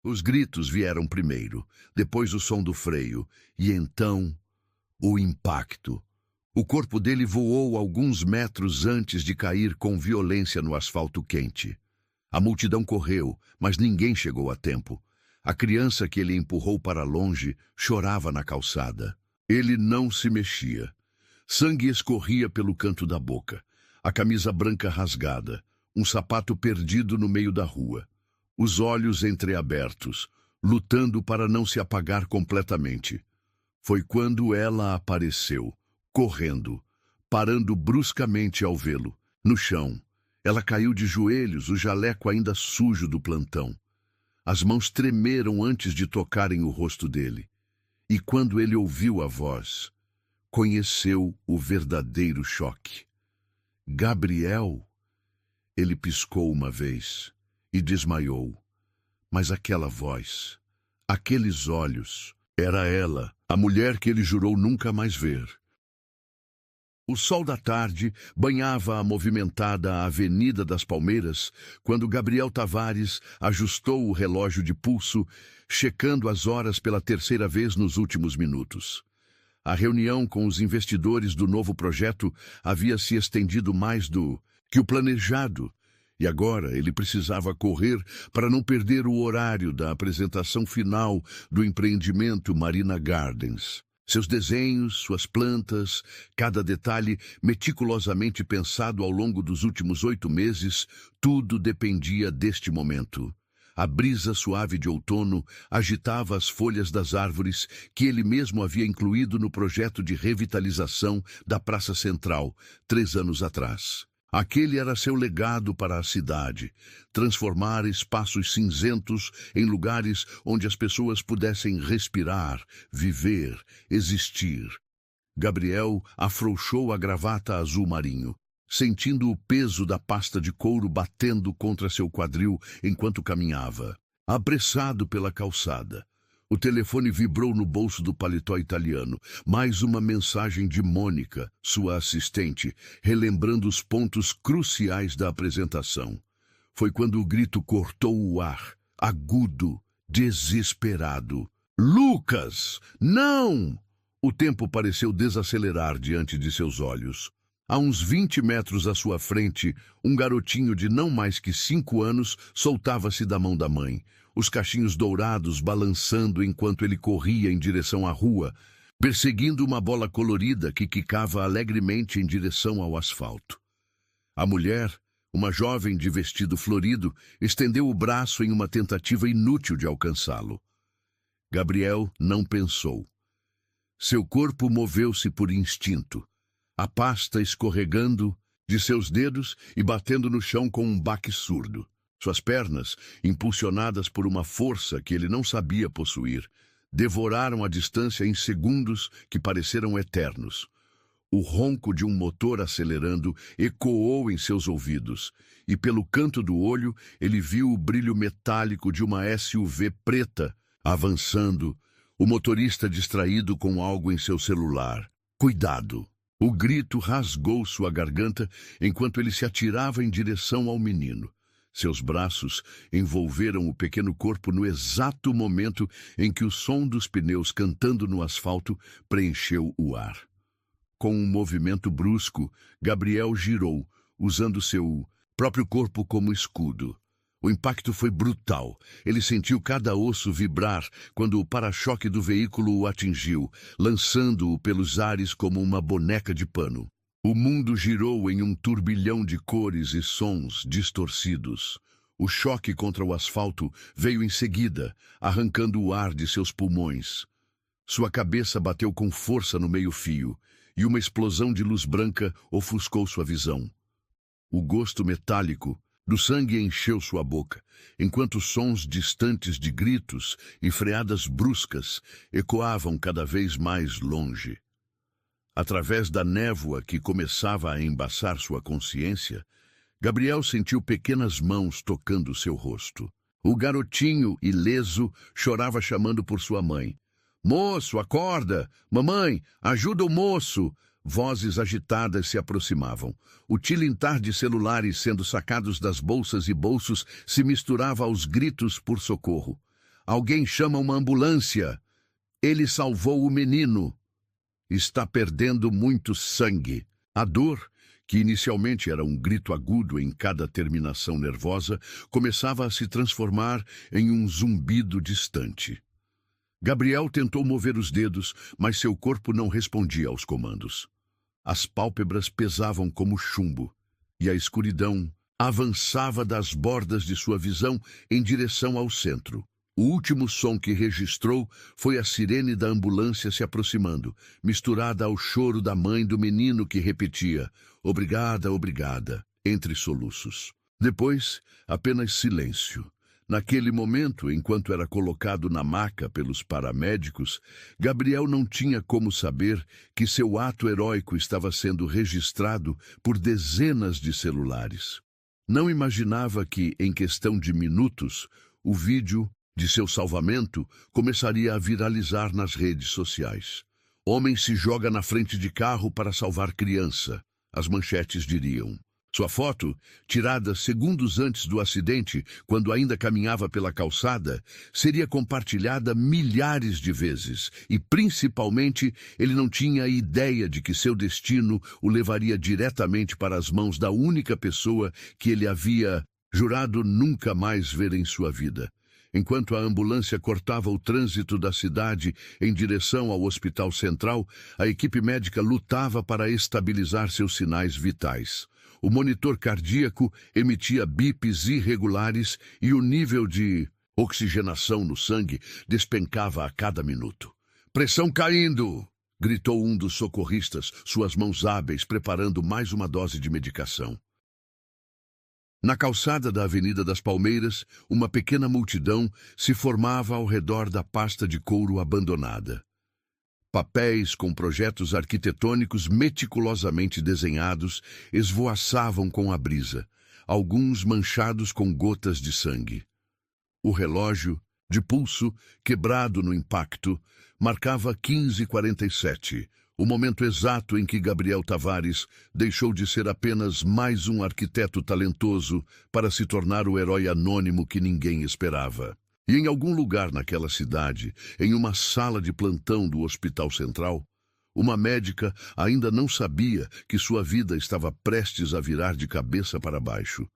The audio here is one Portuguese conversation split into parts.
Os gritos vieram primeiro, depois o som do freio, e então o impacto. O corpo dele voou alguns metros antes de cair com violência no asfalto quente. A multidão correu, mas ninguém chegou a tempo. A criança que ele empurrou para longe chorava na calçada. Ele não se mexia. Sangue escorria pelo canto da boca. A camisa branca rasgada. Um sapato perdido no meio da rua. Os olhos entreabertos, lutando para não se apagar completamente. Foi quando ela apareceu, correndo, parando bruscamente ao vê-lo, no chão. Ela caiu de joelhos, o jaleco ainda sujo do plantão. As mãos tremeram antes de tocarem o rosto dele. E quando ele ouviu a voz, conheceu o verdadeiro choque. Gabriel! Ele piscou uma vez e desmaiou. Mas aquela voz, aqueles olhos, era ela, a mulher que ele jurou nunca mais ver. O sol da tarde banhava a movimentada Avenida das Palmeiras quando Gabriel Tavares ajustou o relógio de pulso, checando as horas pela terceira vez nos últimos minutos. A reunião com os investidores do novo projeto havia se estendido mais do que o planejado, e agora ele precisava correr para não perder o horário da apresentação final do empreendimento Marina Gardens. Seus desenhos, suas plantas, cada detalhe meticulosamente pensado ao longo dos últimos 8 meses, tudo dependia deste momento. A brisa suave de outono agitava as folhas das árvores que ele mesmo havia incluído no projeto de revitalização da Praça Central, 3 anos atrás. Aquele era seu legado para a cidade, transformar espaços cinzentos em lugares onde as pessoas pudessem respirar, viver, existir. Gabriel afrouxou a gravata azul marinho, sentindo o peso da pasta de couro batendo contra seu quadril enquanto caminhava. Apressado pela calçada, o telefone vibrou no bolso do paletó italiano. Mais uma mensagem de Mônica, sua assistente, relembrando os pontos cruciais da apresentação. Foi quando o grito cortou o ar, agudo, desesperado. Lucas! Não! O tempo pareceu desacelerar diante de seus olhos. A uns 20 metros à sua frente, um garotinho de não mais que 5 anos soltava-se da mão da mãe, os cachinhos dourados balançando enquanto ele corria em direção à rua, perseguindo uma bola colorida que quicava alegremente em direção ao asfalto. A mulher, uma jovem de vestido florido, estendeu o braço em uma tentativa inútil de alcançá-lo. Gabriel não pensou. Seu corpo moveu-se por instinto, a pasta escorregando de seus dedos e batendo no chão com um baque surdo. Suas pernas, impulsionadas por uma força que ele não sabia possuir, devoraram a distância em segundos que pareceram eternos. O ronco de um motor acelerando ecoou em seus ouvidos, e pelo canto do olho ele viu o brilho metálico de uma SUV preta avançando, o motorista distraído com algo em seu celular. Cuidado! O grito rasgou sua garganta enquanto ele se atirava em direção ao menino. Seus braços envolveram o pequeno corpo no exato momento em que o som dos pneus cantando no asfalto preencheu o ar. Com um movimento brusco, Gabriel girou, usando seu próprio corpo como escudo. O impacto foi brutal. Ele sentiu cada osso vibrar quando o para-choque do veículo o atingiu, lançando-o pelos ares como uma boneca de pano. O mundo girou em um turbilhão de cores e sons distorcidos. O choque contra o asfalto veio em seguida, arrancando o ar de seus pulmões. Sua cabeça bateu com força no meio-fio, e uma explosão de luz branca ofuscou sua visão. O gosto metálico do sangue encheu sua boca, enquanto sons distantes de gritos e freadas bruscas ecoavam cada vez mais longe. Através da névoa que começava a embaçar sua consciência, Gabriel sentiu pequenas mãos tocando seu rosto. O garotinho, ileso, chorava chamando por sua mãe. "Moço, acorda! Mamãe, ajuda o moço!" Vozes agitadas se aproximavam. O tilintar de celulares sendo sacados das bolsas e bolsos se misturava aos gritos por socorro. Alguém chama uma ambulância. Ele salvou o menino. Está perdendo muito sangue. A dor, que inicialmente era um grito agudo em cada terminação nervosa, começava a se transformar em um zumbido distante. Gabriel tentou mover os dedos, mas seu corpo não respondia aos comandos. As pálpebras pesavam como chumbo, e a escuridão avançava das bordas de sua visão em direção ao centro. O último som que registrou foi a sirene da ambulância se aproximando, misturada ao choro da mãe do menino que repetia "Obrigada, obrigada", entre soluços. Depois, apenas silêncio. Naquele momento, enquanto era colocado na maca pelos paramédicos, Gabriel não tinha como saber que seu ato heróico estava sendo registrado por dezenas de celulares. Não imaginava que, em questão de minutos, o vídeo de seu salvamento começaria a viralizar nas redes sociais. Homem se joga na frente de carro para salvar criança, as manchetes diriam. Sua foto, tirada segundos antes do acidente, quando ainda caminhava pela calçada, seria compartilhada milhares de vezes e, principalmente, ele não tinha ideia de que seu destino o levaria diretamente para as mãos da única pessoa que ele havia jurado nunca mais ver em sua vida. Enquanto a ambulância cortava o trânsito da cidade em direção ao Hospital Central, a equipe médica lutava para estabilizar seus sinais vitais. O monitor cardíaco emitia bips irregulares e o nível de oxigenação no sangue despencava a cada minuto. "Pressão caindo!" gritou um dos socorristas, suas mãos hábeis preparando mais uma dose de medicação. Na calçada da Avenida das Palmeiras, uma pequena multidão se formava ao redor da pasta de couro abandonada. Papéis com projetos arquitetônicos meticulosamente desenhados esvoaçavam com a brisa, alguns manchados com gotas de sangue. O relógio, de pulso quebrado no impacto, marcava 15h47, o momento exato em que Gabriel Tavares deixou de ser apenas mais um arquiteto talentoso para se tornar o herói anônimo que ninguém esperava. E em algum lugar naquela cidade, em uma sala de plantão do Hospital Central, uma médica ainda não sabia que sua vida estava prestes a virar de cabeça para baixo,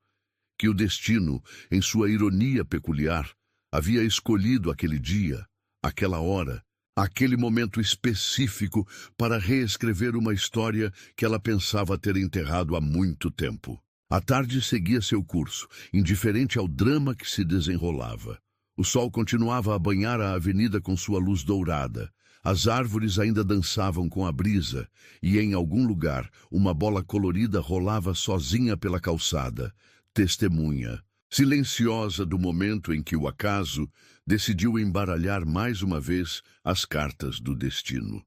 que o destino, em sua ironia peculiar, havia escolhido aquele dia, aquela hora, aquele momento específico para reescrever uma história que ela pensava ter enterrado há muito tempo. A tarde seguia seu curso, indiferente ao drama que se desenrolava. O sol continuava a banhar a avenida com sua luz dourada. As árvores ainda dançavam com a brisa, e em algum lugar uma bola colorida rolava sozinha pela calçada, testemunha, silenciosa do momento em que o acaso decidiu embaralhar mais uma vez as cartas do destino.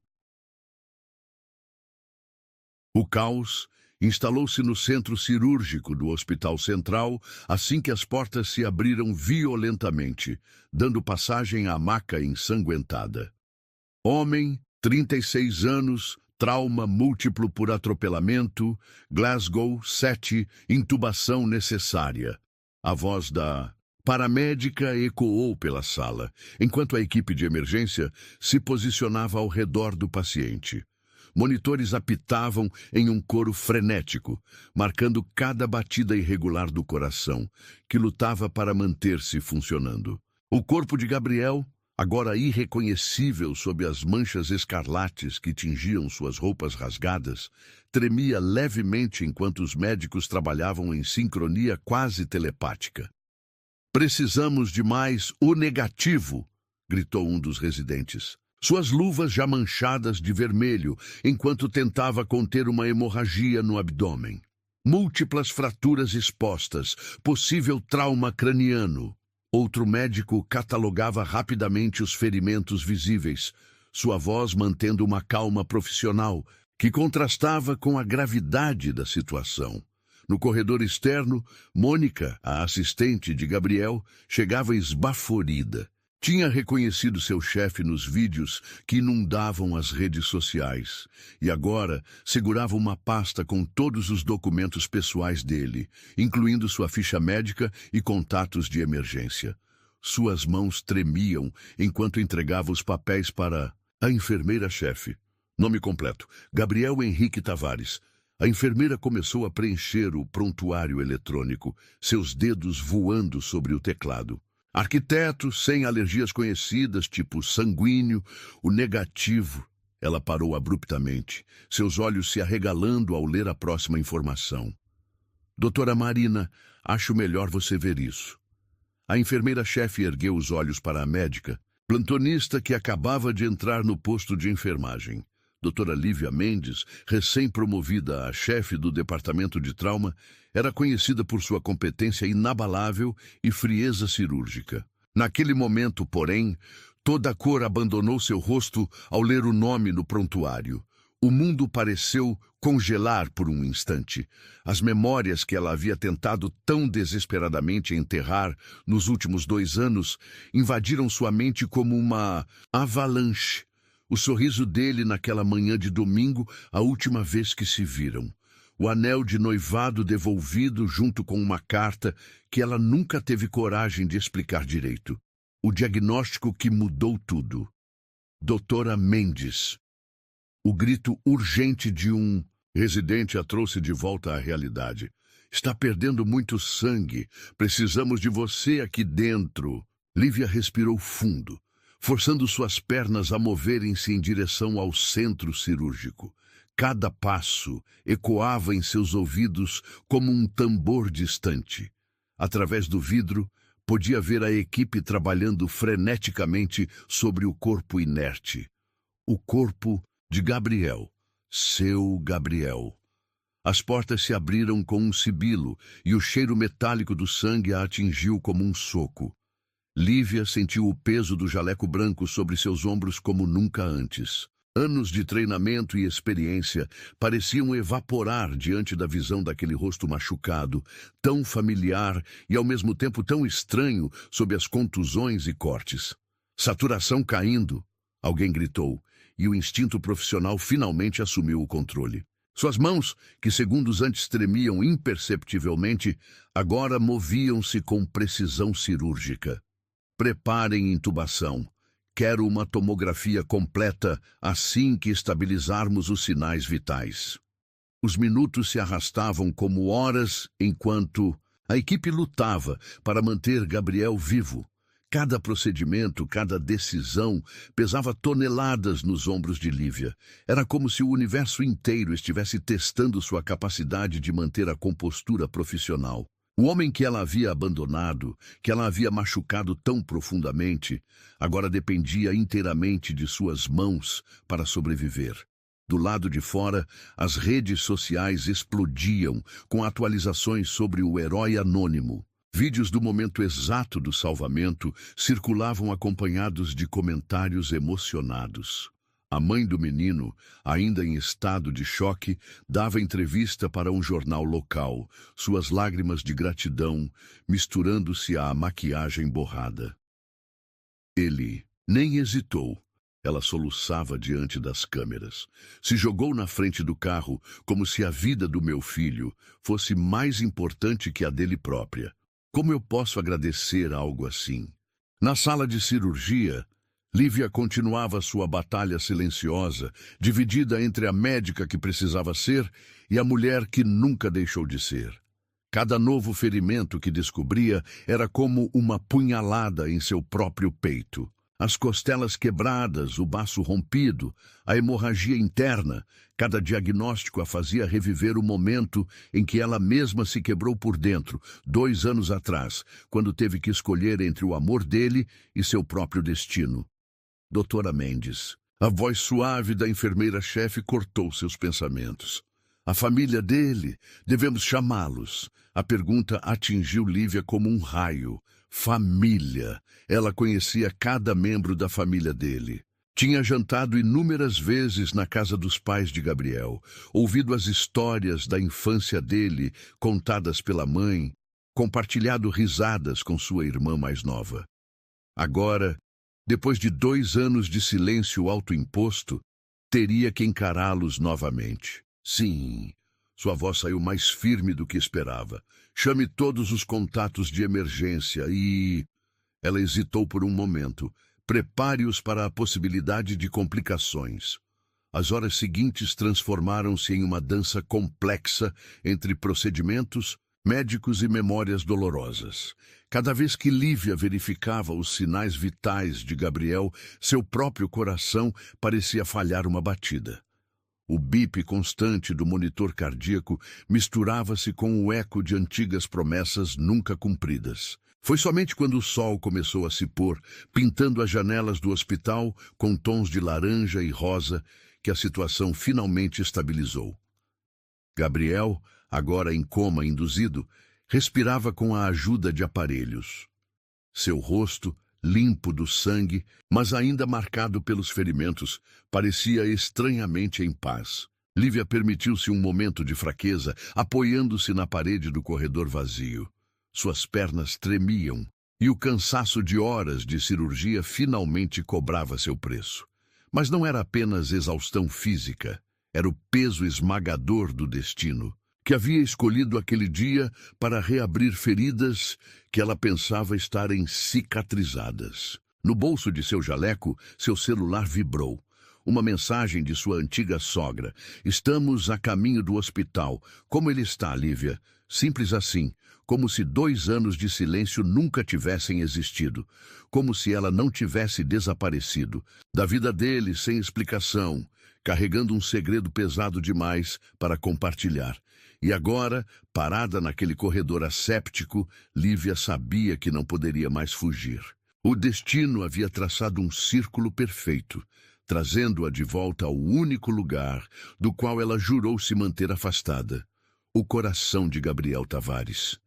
O caos instalou-se no centro cirúrgico do Hospital Central assim que as portas se abriram violentamente, dando passagem à maca ensanguentada. Homem, 36 anos, trauma múltiplo por atropelamento, Glasgow, 7, intubação necessária. A voz da paramédica ecoou pela sala, enquanto a equipe de emergência se posicionava ao redor do paciente. Monitores apitavam em um coro frenético, marcando cada batida irregular do coração, que lutava para manter-se funcionando. O corpo de Gabriel, agora irreconhecível sob as manchas escarlates que tingiam suas roupas rasgadas, tremia levemente enquanto os médicos trabalhavam em sincronia quase telepática. "Precisamos de mais O negativo", gritou um dos residentes. Suas luvas já manchadas de vermelho, enquanto tentava conter uma hemorragia no abdômen. Múltiplas fraturas expostas, possível trauma craniano. Outro médico catalogava rapidamente os ferimentos visíveis, sua voz mantendo uma calma profissional, que contrastava com a gravidade da situação. No corredor externo, Mônica, a assistente de Gabriel, chegava esbaforida. Tinha reconhecido seu chefe nos vídeos que inundavam as redes sociais e agora segurava uma pasta com todos os documentos pessoais dele, incluindo sua ficha médica e contatos de emergência. Suas mãos tremiam enquanto entregava os papéis para a enfermeira-chefe. Nome completo: Gabriel Henrique Tavares. A enfermeira começou a preencher o prontuário eletrônico, seus dedos voando sobre o teclado. Arquiteto, sem alergias conhecidas, tipo sanguíneo, o negativo. Ela parou abruptamente, seus olhos se arregalando ao ler a próxima informação. Doutora Marina, acho melhor você ver isso. A enfermeira-chefe ergueu os olhos para a médica, plantonista que acabava de entrar no posto de enfermagem. Doutora Lívia Mendes, recém-promovida a chefe do departamento de trauma, era conhecida por sua competência inabalável e frieza cirúrgica. Naquele momento, porém, toda a cor abandonou seu rosto ao ler o nome no prontuário. O mundo pareceu congelar por um instante. As memórias que ela havia tentado tão desesperadamente enterrar nos últimos 2 anos invadiram sua mente como uma avalanche. O sorriso dele naquela manhã de domingo, a última vez que se viram. O anel de noivado devolvido junto com uma carta que ela nunca teve coragem de explicar direito. O diagnóstico que mudou tudo. Doutora Mendes. O grito urgente de um residente a trouxe de volta à realidade. Está perdendo muito sangue. Precisamos de você aqui dentro. Lívia respirou fundo, forçando suas pernas a moverem-se em direção ao centro cirúrgico. Cada passo ecoava em seus ouvidos como um tambor distante. Através do vidro, podia ver a equipe trabalhando freneticamente sobre o corpo inerte. O corpo de Gabriel, seu Gabriel. As portas se abriram com um sibilo e o cheiro metálico do sangue a atingiu como um soco. Lívia sentiu o peso do jaleco branco sobre seus ombros como nunca antes. Anos de treinamento e experiência pareciam evaporar diante da visão daquele rosto machucado, tão familiar e ao mesmo tempo tão estranho sob as contusões e cortes. Saturação caindo, alguém gritou, e o instinto profissional finalmente assumiu o controle. Suas mãos, que segundos antes tremiam imperceptivelmente, agora moviam-se com precisão cirúrgica. Preparem intubação. Quero uma tomografia completa assim que estabilizarmos os sinais vitais. Os minutos se arrastavam como horas enquanto a equipe lutava para manter Gabriel vivo. Cada procedimento, cada decisão pesava toneladas nos ombros de Lívia. Era como se o universo inteiro estivesse testando sua capacidade de manter a compostura profissional. O homem que ela havia abandonado, que ela havia machucado tão profundamente, agora dependia inteiramente de suas mãos para sobreviver. Do lado de fora, as redes sociais explodiam com atualizações sobre o herói anônimo. Vídeos do momento exato do salvamento circulavam acompanhados de comentários emocionados. A mãe do menino, ainda em estado de choque, dava entrevista para um jornal local, suas lágrimas de gratidão misturando-se à maquiagem borrada. Ele nem hesitou. Ela soluçava diante das câmeras. Se jogou na frente do carro como se a vida do meu filho fosse mais importante que a dele própria. Como eu posso agradecer algo assim? Na sala de cirurgia, Lívia continuava sua batalha silenciosa, dividida entre a médica que precisava ser e a mulher que nunca deixou de ser. Cada novo ferimento que descobria era como uma punhalada em seu próprio peito. As costelas quebradas, o baço rompido, a hemorragia interna, cada diagnóstico a fazia reviver o momento em que ela mesma se quebrou por dentro, 2 anos atrás, quando teve que escolher entre o amor dele e seu próprio destino. Doutora Mendes. A voz suave da enfermeira-chefe cortou seus pensamentos. A família dele, devemos chamá-los. A pergunta atingiu Lívia como um raio. Família. Ela conhecia cada membro da família dele. Tinha jantado inúmeras vezes na casa dos pais de Gabriel, ouvido as histórias da infância dele, contadas pela mãe, compartilhado risadas com sua irmã mais nova. Agora, depois de 2 anos de silêncio autoimposto, teria que encará-los novamente. Sim, sua voz saiu mais firme do que esperava. Chame todos os contatos de emergência e... Ela hesitou por um momento. Prepare-os para a possibilidade de complicações. As horas seguintes transformaram-se em uma dança complexa entre procedimentos médicos e memórias dolorosas. Cada vez que Lívia verificava os sinais vitais de Gabriel, seu próprio coração parecia falhar uma batida. O bip constante do monitor cardíaco misturava-se com o eco de antigas promessas nunca cumpridas. Foi somente quando o sol começou a se pôr, pintando as janelas do hospital com tons de laranja e rosa, que a situação finalmente estabilizou. Gabriel, agora em coma induzido, respirava com a ajuda de aparelhos. Seu rosto, limpo do sangue, mas ainda marcado pelos ferimentos, parecia estranhamente em paz. Lívia permitiu-se um momento de fraqueza, apoiando-se na parede do corredor vazio. Suas pernas tremiam, e o cansaço de horas de cirurgia finalmente cobrava seu preço. Mas não era apenas exaustão física, era o peso esmagador do destino, que havia escolhido aquele dia para reabrir feridas que ela pensava estarem cicatrizadas. No bolso de seu jaleco, seu celular vibrou. Uma mensagem de sua antiga sogra. Estamos a caminho do hospital. Como ele está, Lívia? Simples assim, como se 2 anos de silêncio nunca tivessem existido. Como se ela não tivesse desaparecido. Da vida dele, sem explicação, carregando um segredo pesado demais para compartilhar. E agora, parada naquele corredor asséptico, Lívia sabia que não poderia mais fugir. O destino havia traçado um círculo perfeito, trazendo-a de volta ao único lugar do qual ela jurou se manter afastada. O coração de Gabriel Tavares.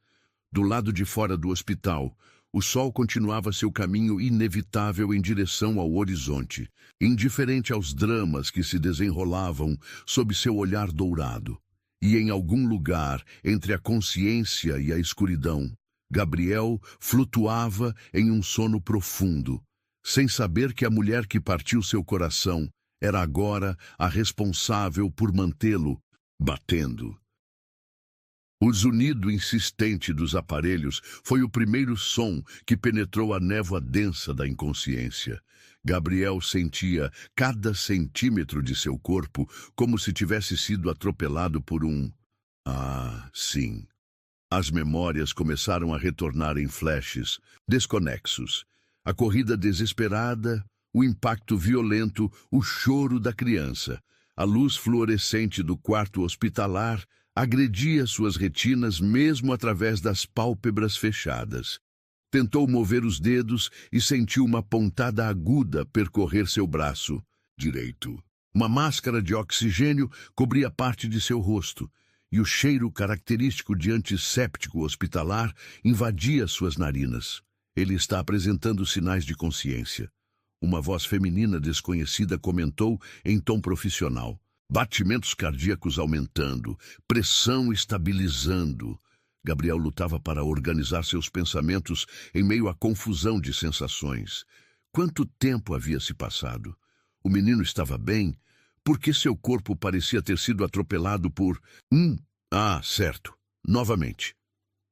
Do lado de fora do hospital, o sol continuava seu caminho inevitável em direção ao horizonte, indiferente aos dramas que se desenrolavam sob seu olhar dourado. E em algum lugar, entre a consciência e a escuridão, Gabriel flutuava em um sono profundo, sem saber que a mulher que partiu seu coração era agora a responsável por mantê-lo batendo. O zunido insistente dos aparelhos foi o primeiro som que penetrou a névoa densa da inconsciência. Gabriel sentia cada centímetro de seu corpo como se tivesse sido atropelado por um... Ah, sim. As memórias começaram a retornar em flashes, desconexos. A corrida desesperada, o impacto violento, o choro da criança. A luz fluorescente do quarto hospitalar agredia suas retinas mesmo através das pálpebras fechadas. Tentou mover os dedos e sentiu uma pontada aguda percorrer seu braço direito. Uma máscara de oxigênio cobria parte de seu rosto, e o cheiro característico de antisséptico hospitalar invadia suas narinas. Ele está apresentando sinais de consciência. Uma voz feminina desconhecida comentou em tom profissional. Batimentos cardíacos aumentando, pressão estabilizando. Gabriel lutava para organizar seus pensamentos em meio à confusão de sensações. Quanto tempo havia se passado? O menino estava bem? Por que seu corpo parecia ter sido atropelado por... certo. Novamente.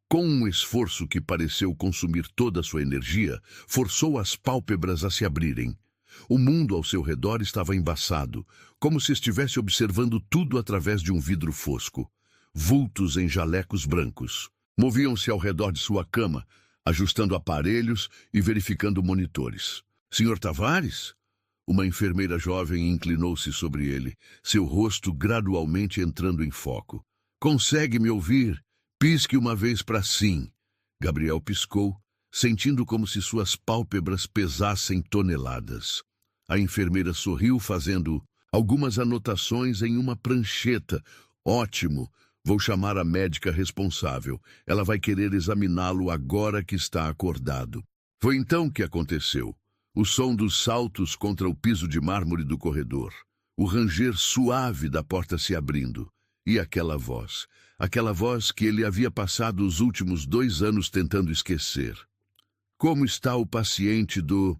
Com um esforço que pareceu consumir toda a sua energia, forçou as pálpebras a se abrirem. O mundo ao seu redor estava embaçado, como se estivesse observando tudo através de um vidro fosco. Vultos em jalecos brancos. Moviam-se ao redor de sua cama, ajustando aparelhos e verificando monitores. Senhor Tavares? Uma enfermeira jovem inclinou-se sobre ele, seu rosto gradualmente entrando em foco. Consegue me ouvir? Pisque uma vez para sim. Gabriel piscou, sentindo como se suas pálpebras pesassem toneladas. A enfermeira sorriu, fazendo algumas anotações em uma prancheta. Ótimo, vou chamar a médica responsável. Ela vai querer examiná-lo agora que está acordado. Foi então que aconteceu. O som dos saltos contra o piso de mármore do corredor. O ranger suave da porta se abrindo. E aquela voz que ele havia passado os últimos 2 anos tentando esquecer. Como está o paciente do...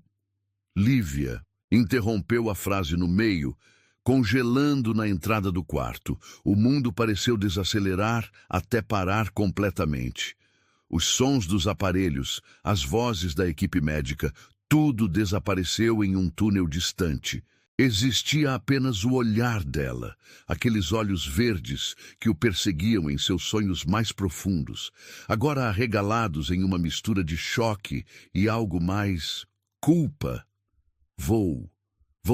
Lívia interrompeu a frase no meio, congelando na entrada do quarto. O mundo pareceu desacelerar até parar completamente. Os sons dos aparelhos, as vozes da equipe médica, tudo desapareceu em um túnel distante. Existia apenas o olhar dela, aqueles olhos verdes que o perseguiam em seus sonhos mais profundos, agora arregalados em uma mistura de choque e algo mais culpa. Vou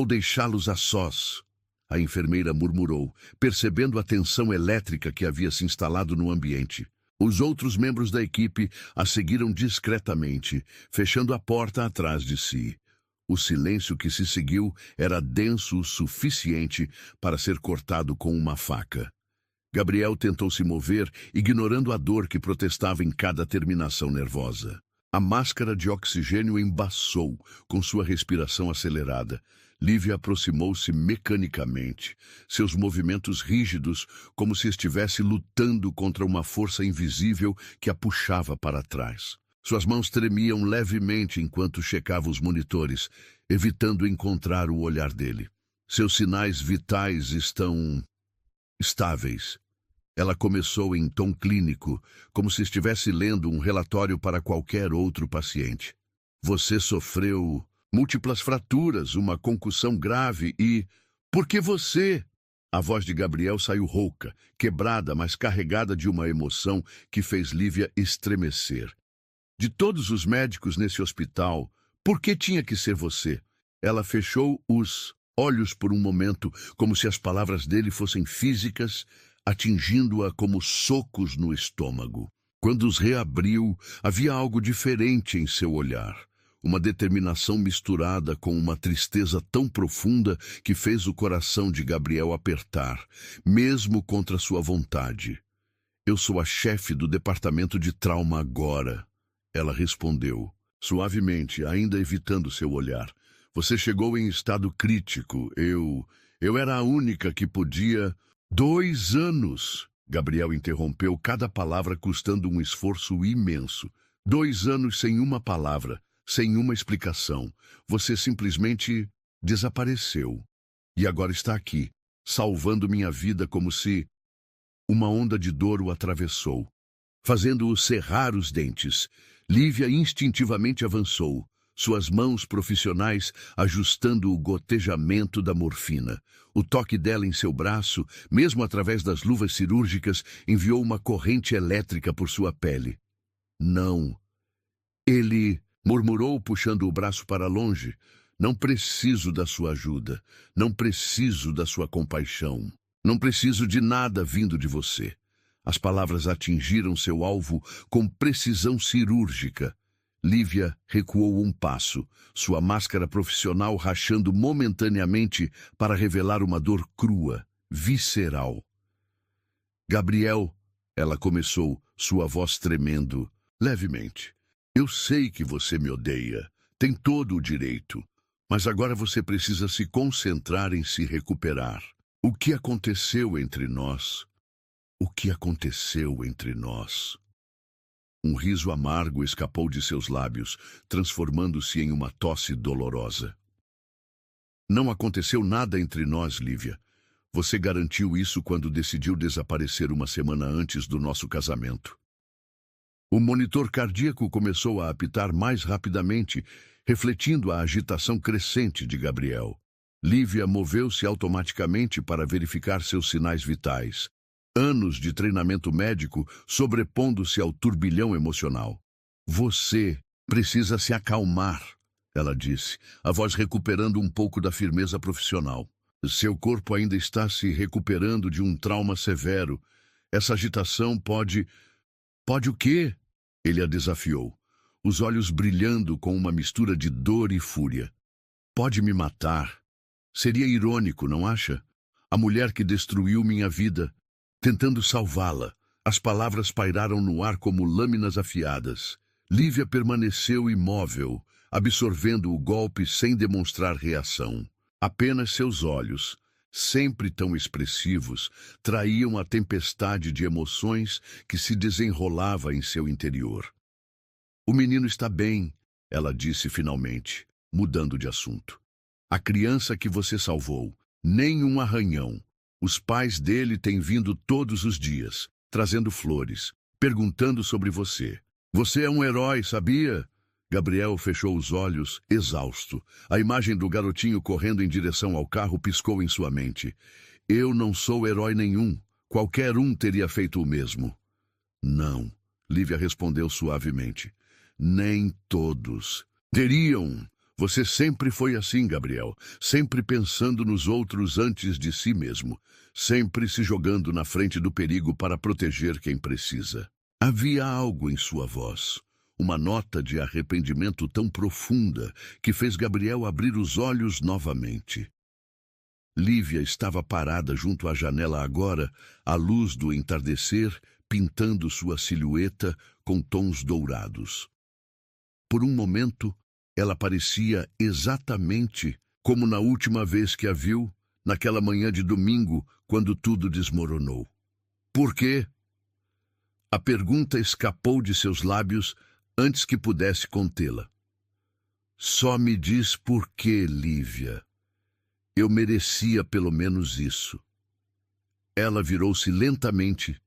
deixá-los a sós, a enfermeira murmurou, percebendo a tensão elétrica que havia se instalado no ambiente. Os outros membros da equipe a seguiram discretamente, fechando a porta atrás de si. O silêncio que se seguiu era denso o suficiente para ser cortado com uma faca. Gabriel tentou se mover, ignorando a dor que protestava em cada terminação nervosa. A máscara de oxigênio embaçou, com sua respiração acelerada. Lívia aproximou-se mecanicamente, seus movimentos rígidos, como se estivesse lutando contra uma força invisível que a puxava para trás. Suas mãos tremiam levemente enquanto checava os monitores, evitando encontrar o olhar dele. Seus sinais vitais estão estáveis. Ela começou em tom clínico, como se estivesse lendo um relatório para qualquer outro paciente. Você sofreu múltiplas fraturas, uma concussão grave e... Por que você? A voz de Gabriel saiu rouca, quebrada, mas carregada de uma emoção que fez Lívia estremecer. De todos os médicos nesse hospital, por que tinha que ser você? Ela fechou os olhos por um momento, como se as palavras dele fossem físicas, atingindo-a como socos no estômago. Quando os reabriu, havia algo diferente em seu olhar. Uma determinação misturada com uma tristeza tão profunda que fez o coração de Gabriel apertar, mesmo contra sua vontade. Eu sou a chefe do departamento de trauma agora. Ela respondeu, suavemente, ainda evitando seu olhar. Você chegou em estado crítico. Eu era a única que podia... 2 anos! Gabriel interrompeu cada palavra custando um esforço imenso. 2 anos sem uma palavra, sem uma explicação. Você simplesmente desapareceu. E agora está aqui, salvando minha vida como se uma onda de dor o atravessou, fazendo-o cerrar os dentes. Lívia instintivamente avançou, suas mãos profissionais ajustando o gotejamento da morfina. O toque dela em seu braço, mesmo através das luvas cirúrgicas, enviou uma corrente elétrica por sua pele. Não. Ele murmurou, puxando o braço para longe. Não preciso da sua ajuda. Não preciso da sua compaixão. Não preciso de nada vindo de você. As palavras atingiram seu alvo com precisão cirúrgica. Lívia recuou um passo, sua máscara profissional rachando momentaneamente para revelar uma dor crua, visceral. Gabriel, ela começou, sua voz tremendo, levemente. Eu sei que você me odeia, tem todo o direito, mas agora você precisa se concentrar em se recuperar. O que aconteceu entre nós? O que aconteceu entre nós? Um riso amargo escapou de seus lábios, transformando-se em uma tosse dolorosa. Não aconteceu nada entre nós, Lívia. Você garantiu isso quando decidiu desaparecer uma semana antes do nosso casamento. O monitor cardíaco começou a apitar mais rapidamente, refletindo a agitação crescente de Gabriel. Lívia moveu-se automaticamente para verificar seus sinais vitais. Anos de treinamento médico sobrepondo-se ao turbilhão emocional. Você precisa se acalmar, ela disse, a voz recuperando um pouco da firmeza profissional. Seu corpo ainda está se recuperando de um trauma severo. Essa agitação pode... Pode o quê? Ele a desafiou, os olhos brilhando com uma mistura de dor e fúria. Pode me matar. Seria irônico, não acha? A mulher que destruiu minha vida... Tentando salvá-la, as palavras pairaram no ar como lâminas afiadas. Lívia permaneceu imóvel, absorvendo o golpe sem demonstrar reação. Apenas seus olhos, sempre tão expressivos, traíam a tempestade de emoções que se desenrolava em seu interior. O menino está bem, ela disse finalmente, mudando de assunto. A criança que você salvou, nem um arranhão. Os pais dele têm vindo todos os dias, trazendo flores, perguntando sobre você. Você é um herói, sabia? Gabriel fechou os olhos, exausto. A imagem do garotinho correndo em direção ao carro piscou em sua mente. Eu não sou herói nenhum. Qualquer um teria feito o mesmo. Não, Lívia respondeu suavemente. Nem todos. Teriam. Você sempre foi assim, Gabriel. Sempre pensando nos outros antes de si mesmo. Sempre se jogando na frente do perigo para proteger quem precisa. Havia algo em sua voz. Uma nota de arrependimento tão profunda que fez Gabriel abrir os olhos novamente. Lívia estava parada junto à janela agora, à luz do entardecer, pintando sua silhueta com tons dourados. Por um momento, ela parecia exatamente como na última vez que a viu, naquela manhã de domingo, quando tudo desmoronou. Por quê? A pergunta escapou de seus lábios antes que pudesse contê-la. Só me diz por quê, Lívia. Eu merecia pelo menos isso. Ela virou-se lentamente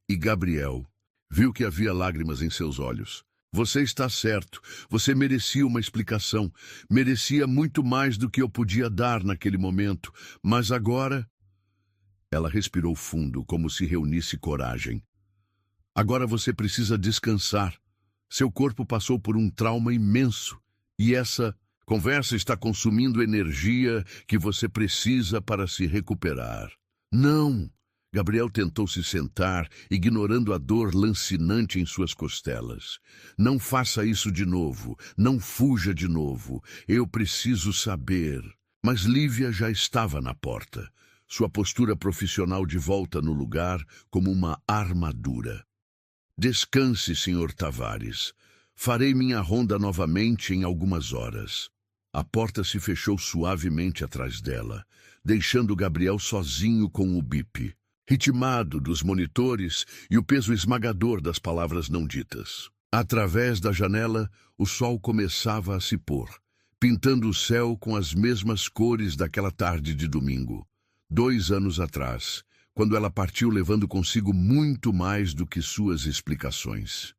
e Gabriel viu que havia lágrimas em seus olhos. Você está certo. Você merecia uma explicação. Merecia muito mais do que eu podia dar naquele momento. Mas agora... Ela respirou fundo, como se reunisse coragem. Agora você precisa descansar. Seu corpo passou por um trauma imenso. E essa conversa está consumindo energia que você precisa para se recuperar. Não! Gabriel tentou se sentar, ignorando a dor lancinante em suas costelas. Não faça isso de novo. Não fuja de novo. Eu preciso saber. Mas Lívia já estava na porta. Sua postura profissional de volta no lugar como uma armadura. Descanse, Sr. Tavares. Farei minha ronda novamente em algumas horas. A porta se fechou suavemente atrás dela, deixando Gabriel sozinho com o bip, ritmado dos monitores e o peso esmagador das palavras não ditas. Através da janela, o sol começava a se pôr, pintando o céu com as mesmas cores daquela tarde de domingo. 2 anos atrás, quando ela partiu levando consigo muito mais do que suas explicações.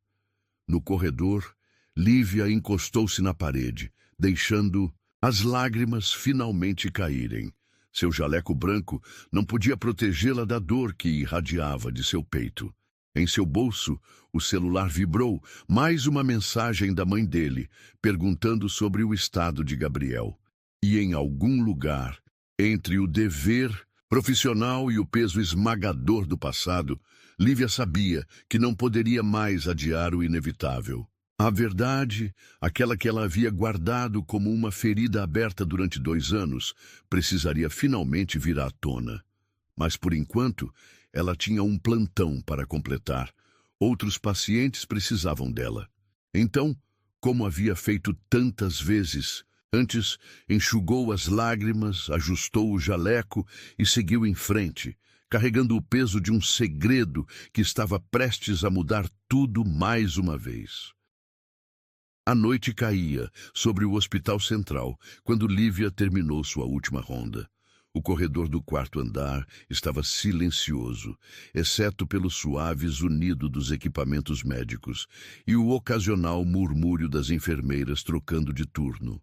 No corredor, Lívia encostou-se na parede, deixando as lágrimas finalmente caírem. Seu jaleco branco não podia protegê-la da dor que irradiava de seu peito. Em seu bolso, o celular vibrou, mais uma mensagem da mãe dele, perguntando sobre o estado de Gabriel. E em algum lugar, entre o dever profissional e o peso esmagador do passado, Lívia sabia que não poderia mais adiar o inevitável. A verdade, aquela que ela havia guardado como uma ferida aberta durante 2 anos, precisaria finalmente vir à tona. Mas, por enquanto, ela tinha um plantão para completar. Outros pacientes precisavam dela. Então, como havia feito tantas vezes, antes enxugou as lágrimas, ajustou o jaleco e seguiu em frente, carregando o peso de um segredo que estava prestes a mudar tudo mais uma vez. A noite caía sobre o Hospital Central quando Lívia terminou sua última ronda. O corredor do 4º andar estava silencioso, exceto pelo suave zunido dos equipamentos médicos e o ocasional murmúrio das enfermeiras trocando de turno.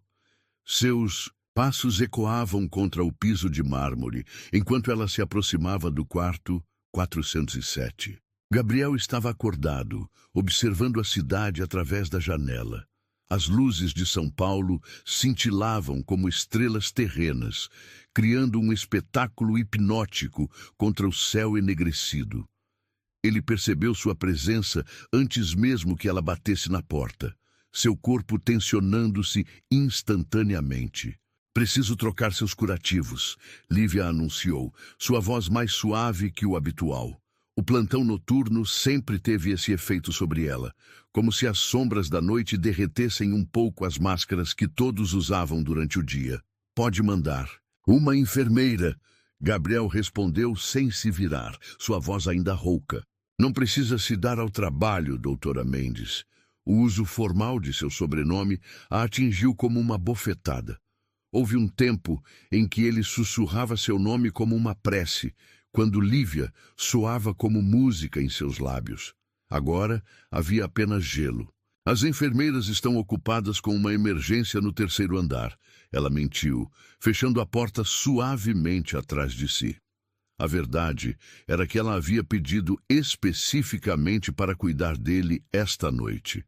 Seus passos ecoavam contra o piso de mármore enquanto ela se aproximava do quarto 407. Gabriel estava acordado, observando a cidade através da janela. As luzes de São Paulo cintilavam como estrelas terrenas, criando um espetáculo hipnótico contra o céu enegrecido. Ele percebeu sua presença antes mesmo que ela batesse na porta, seu corpo tensionando-se instantaneamente. Preciso trocar seus curativos, Lívia anunciou, sua voz mais suave que o habitual. O plantão noturno sempre teve esse efeito sobre ela, como se as sombras da noite derretessem um pouco as máscaras que todos usavam durante o dia. Pode mandar. Uma enfermeira. Gabriel respondeu sem se virar, sua voz ainda rouca. Não precisa se dar ao trabalho, doutora Mendes. O uso formal de seu sobrenome a atingiu como uma bofetada. Houve um tempo em que ele sussurrava seu nome como uma prece, quando Lívia soava como música em seus lábios. Agora havia apenas gelo. As enfermeiras estão ocupadas com uma emergência no terceiro andar. Ela mentiu, fechando a porta suavemente atrás de si. A verdade era que ela havia pedido especificamente para cuidar dele esta noite.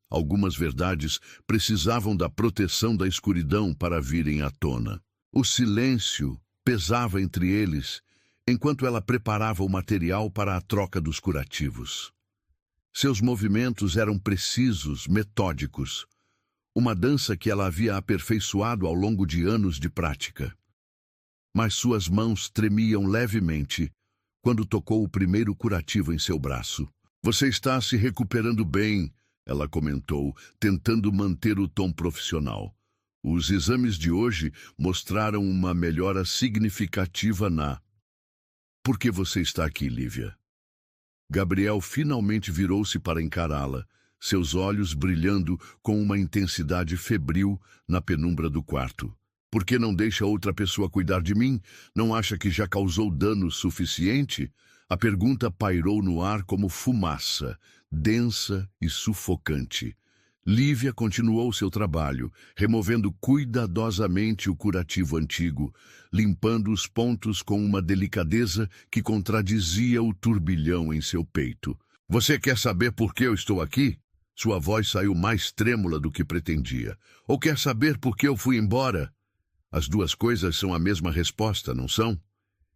Algumas verdades precisavam da proteção da escuridão para virem à tona. O silêncio pesava entre eles, enquanto ela preparava o material para a troca dos curativos. Seus movimentos eram precisos, metódicos. Uma dança que ela havia aperfeiçoado ao longo de anos de prática. Mas suas mãos tremiam levemente quando tocou o primeiro curativo em seu braço. Você está se recuperando bem, ela comentou, tentando manter o tom profissional. Os exames de hoje mostraram uma melhora significativa na... Por que você está aqui, Lívia? Gabriel finalmente virou-se para encará-la, seus olhos brilhando com uma intensidade febril na penumbra do quarto. Por que não deixa outra pessoa cuidar de mim? Não acha que já causou dano suficiente? A pergunta pairou no ar como fumaça, densa e sufocante. Lívia continuou seu trabalho, removendo cuidadosamente o curativo antigo, limpando os pontos com uma delicadeza que contradizia o turbilhão em seu peito. Você quer saber por que eu estou aqui? Sua voz saiu mais trêmula do que pretendia. Ou quer saber por que eu fui embora? As duas coisas são a mesma resposta, não são?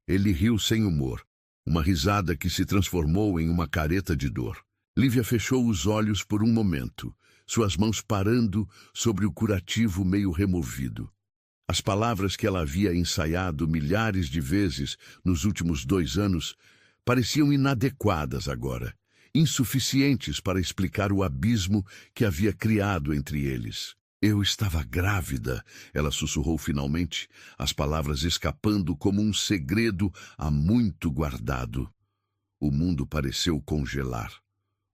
Ele riu sem humor, uma risada que se transformou em uma careta de dor. Lívia fechou os olhos por um momento, suas mãos parando sobre o curativo meio removido. As palavras que ela havia ensaiado milhares de vezes nos últimos 2 anos pareciam inadequadas agora, insuficientes para explicar o abismo que havia criado entre eles. Eu estava grávida, ela sussurrou finalmente, as palavras escapando como um segredo há muito guardado. O mundo pareceu congelar.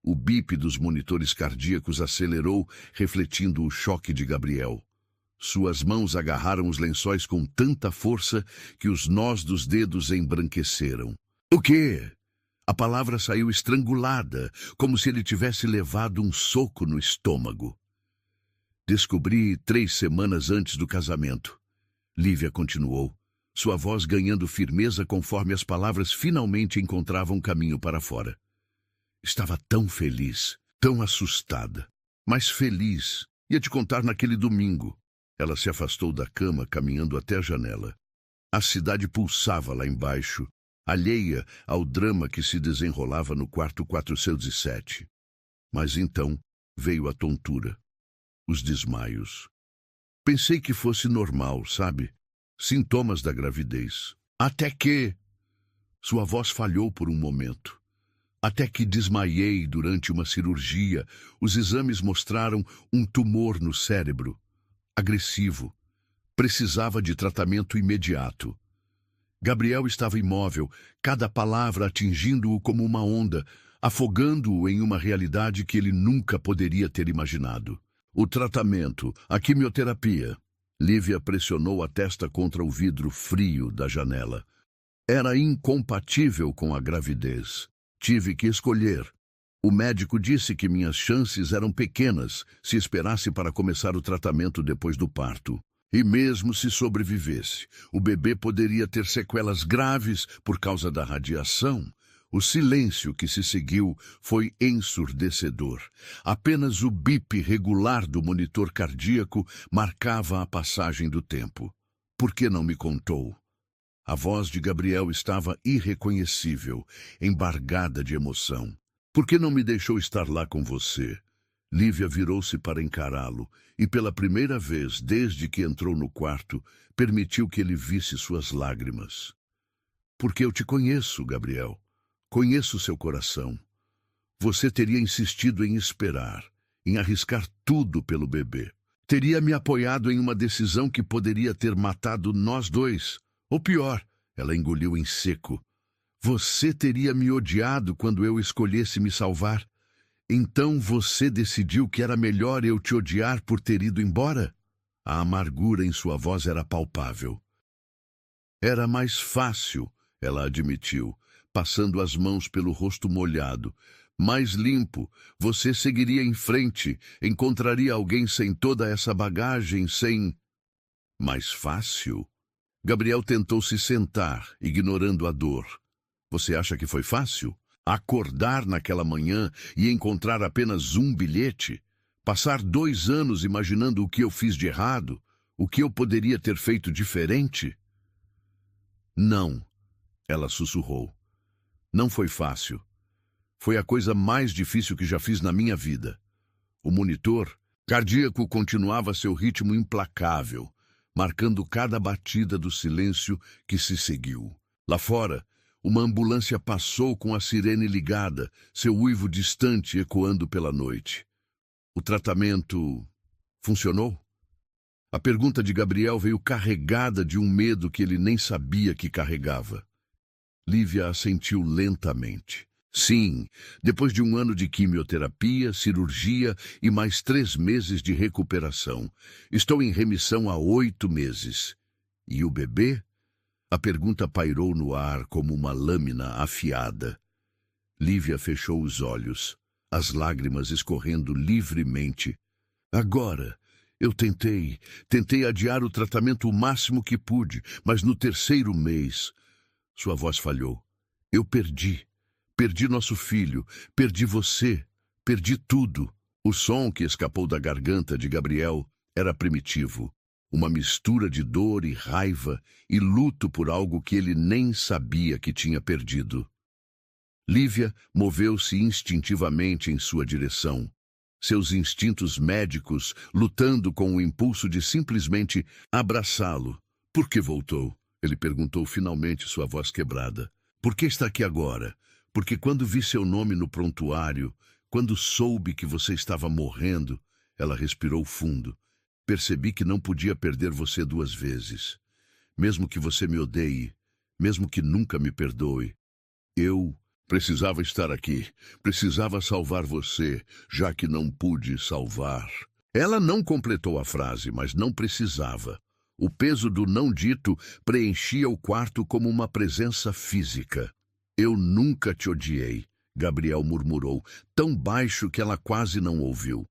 O bip dos monitores cardíacos acelerou, refletindo o choque de Gabriel. Suas mãos agarraram os lençóis com tanta força que os nós dos dedos embranqueceram. O quê? A palavra saiu estrangulada, como se ele tivesse levado um soco no estômago. Descobri 3 semanas antes do casamento. Lívia continuou, sua voz ganhando firmeza conforme as palavras finalmente encontravam caminho para fora. Estava tão feliz, tão assustada, mas feliz. Ia te contar naquele domingo. Ela se afastou da cama, caminhando até a janela. A cidade pulsava lá embaixo, alheia ao drama que se desenrolava no quarto 407. Mas então veio a tontura, os desmaios. Pensei que fosse normal, sabe? Sintomas da gravidez. Até que... Sua voz falhou por um momento. Até que desmaiei durante uma cirurgia. Os exames mostraram um tumor no cérebro. Agressivo. Precisava de tratamento imediato. Gabriel estava imóvel, cada palavra atingindo-o como uma onda, afogando-o em uma realidade que ele nunca poderia ter imaginado. O tratamento, a quimioterapia. Lívia pressionou a testa contra o vidro frio da janela. Era incompatível com a gravidez. Tive que escolher. O médico disse que minhas chances eram pequenas se esperasse para começar o tratamento depois do parto. E mesmo se sobrevivesse, o bebê poderia ter sequelas graves por causa da radiação. O silêncio que se seguiu foi ensurdecedor. Apenas o bip regular do monitor cardíaco marcava a passagem do tempo. Por que não me contou? A voz de Gabriel estava irreconhecível, embargada de emoção. Por que não me deixou estar lá com você? Lívia virou-se para encará-lo e, pela primeira vez desde que entrou no quarto, permitiu que ele visse suas lágrimas. Porque eu te conheço, Gabriel. Conheço seu coração. Você teria insistido em esperar, em arriscar tudo pelo bebê. Teria me apoiado em uma decisão que poderia ter matado nós dois. Ou pior, ela engoliu em seco. Você teria me odiado quando eu escolhesse me salvar. Então você decidiu que era melhor eu te odiar por ter ido embora? A amargura em sua voz era palpável. Era mais fácil, ela admitiu, passando as mãos pelo rosto molhado, mais limpo. Você seguiria em frente, encontraria alguém sem toda essa bagagem, sem... Mais fácil? Gabriel tentou se sentar, ignorando a dor. Você acha que foi fácil? Acordar naquela manhã e encontrar apenas um bilhete? Passar 2 anos imaginando o que eu fiz de errado? O que eu poderia ter feito diferente? Não, ela sussurrou. Não foi fácil. Foi a coisa mais difícil que já fiz na minha vida. O monitor cardíaco continuava seu ritmo implacável, marcando cada batida do silêncio que se seguiu. Lá fora, uma ambulância passou com a sirene ligada, seu uivo distante ecoando pela noite. O tratamento funcionou? A pergunta de Gabriel veio carregada de um medo que ele nem sabia que carregava. Lívia assentiu lentamente. Sim, depois de 1 ano de quimioterapia, cirurgia e mais 3 meses de recuperação. Estou em remissão há 8 meses. E o bebê? A pergunta pairou no ar como uma lâmina afiada. Lívia fechou os olhos, as lágrimas escorrendo livremente. Agora, eu tentei adiar o tratamento o máximo que pude, mas no 3º mês, sua voz falhou. Eu perdi. Perdi nosso filho, perdi você, perdi tudo. O som que escapou da garganta de Gabriel era primitivo, uma mistura de dor e raiva e luto por algo que ele nem sabia que tinha perdido. Lívia moveu-se instintivamente em sua direção, seus instintos médicos lutando com o impulso de simplesmente abraçá-lo. Por que voltou? Ele perguntou finalmente, sua voz quebrada. Por que está aqui agora? Porque quando vi seu nome no prontuário, quando soube que você estava morrendo, ela respirou fundo. Percebi que não podia perder você 2 vezes. Mesmo que você me odeie, mesmo que nunca me perdoe, eu precisava estar aqui, precisava salvar você, já que não pude salvar. Ela não completou a frase, mas não precisava. O peso do não dito preenchia o quarto como uma presença física. Eu nunca te odiei, Gabriel murmurou, tão baixo que ela quase não ouviu.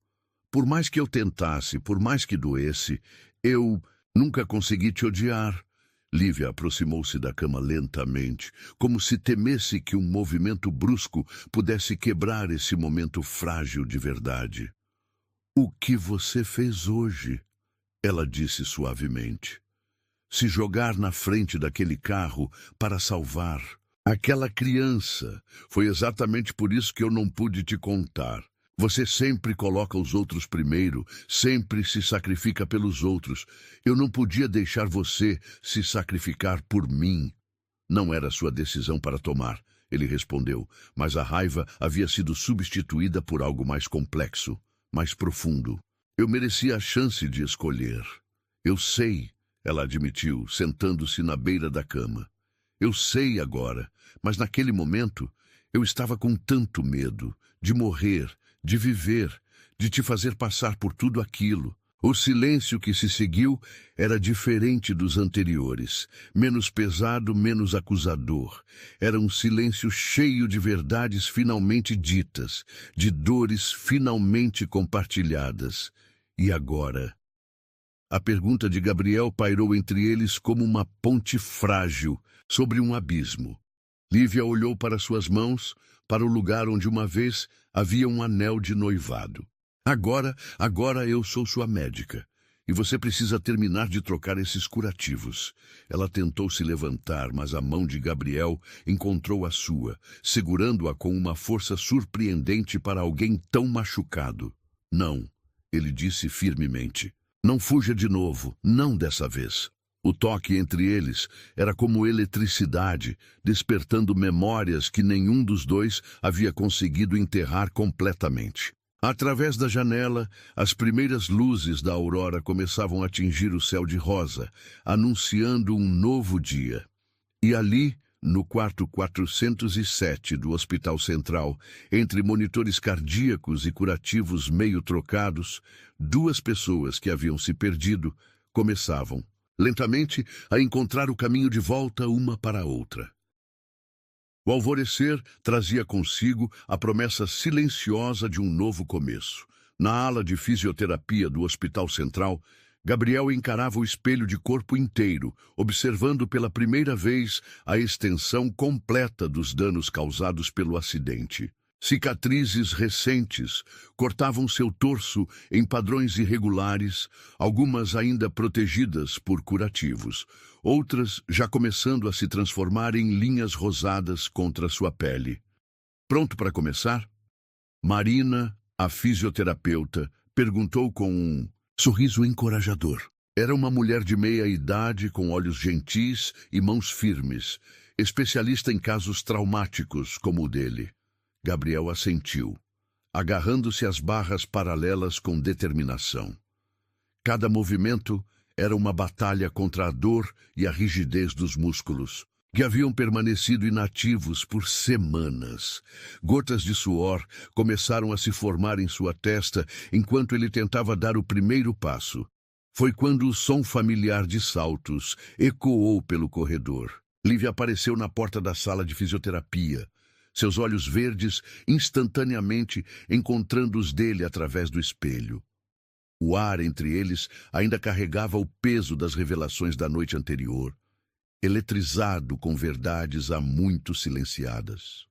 Por mais que eu tentasse, por mais que doesse, eu nunca consegui te odiar. Lívia aproximou-se da cama lentamente, como se temesse que um movimento brusco pudesse quebrar esse momento frágil de verdade. O que você fez hoje? Ela disse suavemente. Se jogar na frente daquele carro para salvar aquela criança. Foi exatamente por isso que eu não pude te contar. Você sempre coloca os outros primeiro, sempre se sacrifica pelos outros. Eu não podia deixar você se sacrificar por mim. Não era sua decisão para tomar, ele respondeu, mas a raiva havia sido substituída por algo mais complexo, mais profundo. Eu merecia a chance de escolher. Eu sei, ela admitiu, sentando-se na beira da cama. Eu sei agora, mas naquele momento eu estava com tanto medo de morrer, de viver, de te fazer passar por tudo aquilo. O silêncio que se seguiu era diferente dos anteriores, menos pesado, menos acusador. Era um silêncio cheio de verdades finalmente ditas, de dores finalmente compartilhadas. E agora? A pergunta de Gabriel pairou entre eles como uma ponte frágil sobre um abismo. Lívia olhou para suas mãos, para o lugar onde uma vez havia um anel de noivado. Agora eu sou sua médica, e você precisa terminar de trocar esses curativos. Ela tentou se levantar, mas a mão de Gabriel encontrou a sua, segurando-a com uma força surpreendente para alguém tão machucado. Não, ele disse firmemente. Não fuja de novo, não dessa vez. O toque entre eles era como eletricidade, despertando memórias que nenhum dos dois havia conseguido enterrar completamente. Através da janela, as primeiras luzes da aurora começavam a atingir o céu de rosa, anunciando um novo dia. E ali, no quarto 407 do Hospital Central, entre monitores cardíacos e curativos meio trocados, 2 pessoas que haviam se perdido começavam, lentamente, a encontrar o caminho de volta uma para a outra. O alvorecer trazia consigo a promessa silenciosa de um novo começo. Na ala de fisioterapia do Hospital Central, Gabriel encarava o espelho de corpo inteiro, observando pela primeira vez a extensão completa dos danos causados pelo acidente. Cicatrizes recentes cortavam seu torso em padrões irregulares, algumas ainda protegidas por curativos, outras já começando a se transformar em linhas rosadas contra sua pele. Pronto para começar? Marina, a fisioterapeuta, perguntou com um sorriso encorajador. Era uma mulher de meia-idade, com olhos gentis e mãos firmes, especialista em casos traumáticos como o dele. Gabriel assentiu, agarrando-se às barras paralelas com determinação. Cada movimento era uma batalha contra a dor e a rigidez dos músculos, que haviam permanecido inativos por semanas. Gotas de suor começaram a se formar em sua testa enquanto ele tentava dar o primeiro passo. Foi quando o som familiar de saltos ecoou pelo corredor. Lívia apareceu na porta da sala de fisioterapia, seus olhos verdes instantaneamente encontrando os dele através do espelho. O ar entre eles ainda carregava o peso das revelações da noite anterior, eletrizado com verdades há muito silenciadas.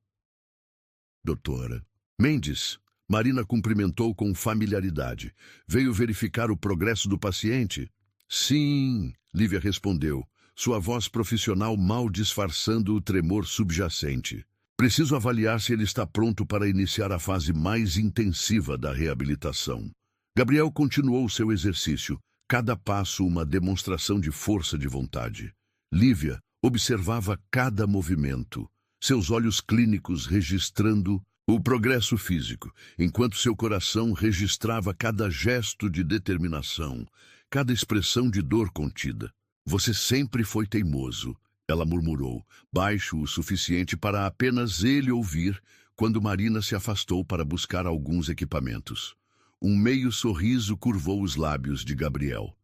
Doutora Mendes, Marina cumprimentou com familiaridade. Veio verificar o progresso do paciente? Sim, Lívia respondeu, sua voz profissional mal disfarçando o tremor subjacente. Preciso avaliar se ele está pronto para iniciar a fase mais intensiva da reabilitação. Gabriel continuou seu exercício, cada passo uma demonstração de força de vontade. Lívia observava cada movimento, seus olhos clínicos registrando o progresso físico, enquanto seu coração registrava cada gesto de determinação, cada expressão de dor contida. Você sempre foi teimoso, ela murmurou, baixo o suficiente para apenas ele ouvir, quando Marina se afastou para buscar alguns equipamentos. Um meio sorriso curvou os lábios de Gabriel.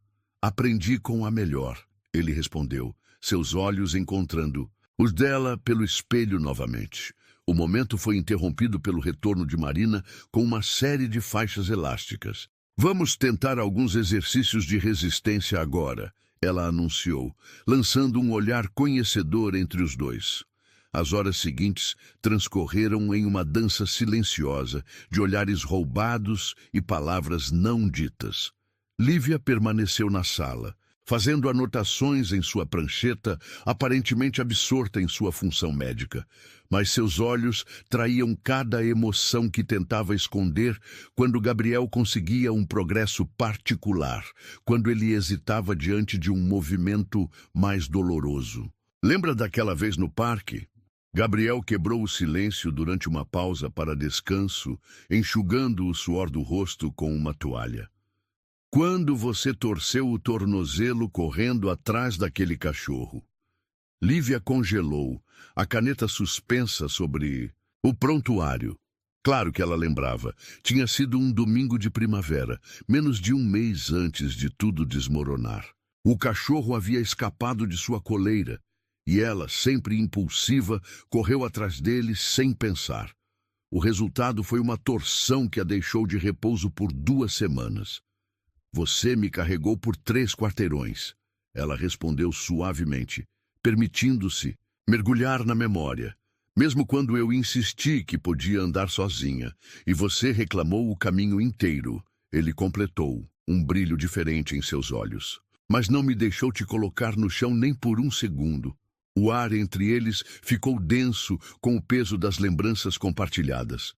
Aprendi com a melhor, ele respondeu, seus olhos encontrando os dela pelo espelho novamente. O momento foi interrompido pelo retorno de Marina com uma série de faixas elásticas. Vamos tentar alguns exercícios de resistência agora, ela anunciou, lançando um olhar conhecedor entre os dois. As horas seguintes transcorreram em uma dança silenciosa, de olhares roubados e palavras não ditas. Lívia permaneceu na sala, fazendo anotações em sua prancheta, aparentemente absorta em sua função médica. Mas seus olhos traíam cada emoção que tentava esconder quando Gabriel conseguia um progresso particular, quando ele hesitava diante de um movimento mais doloroso. Lembra daquela vez no parque? Gabriel quebrou o silêncio durante uma pausa para descanso, enxugando o suor do rosto com uma toalha. Quando você torceu o tornozelo correndo atrás daquele cachorro? Lívia congelou, a caneta suspensa sobre o prontuário. Claro que ela lembrava. Tinha sido um domingo de primavera, menos de um mês antes de tudo desmoronar. O cachorro havia escapado de sua coleira, e ela, sempre impulsiva, correu atrás dele sem pensar. O resultado foi uma torção que a deixou de repouso por 2 semanas. Você me carregou por 3 quarteirões, ela respondeu suavemente, permitindo-se mergulhar na memória, mesmo quando eu insisti que podia andar sozinha, e você reclamou o caminho inteiro, ele completou, um brilho diferente em seus olhos. Mas não me deixou te colocar no chão nem por 1 segundo. O ar entre eles ficou denso com o peso das lembranças compartilhadas.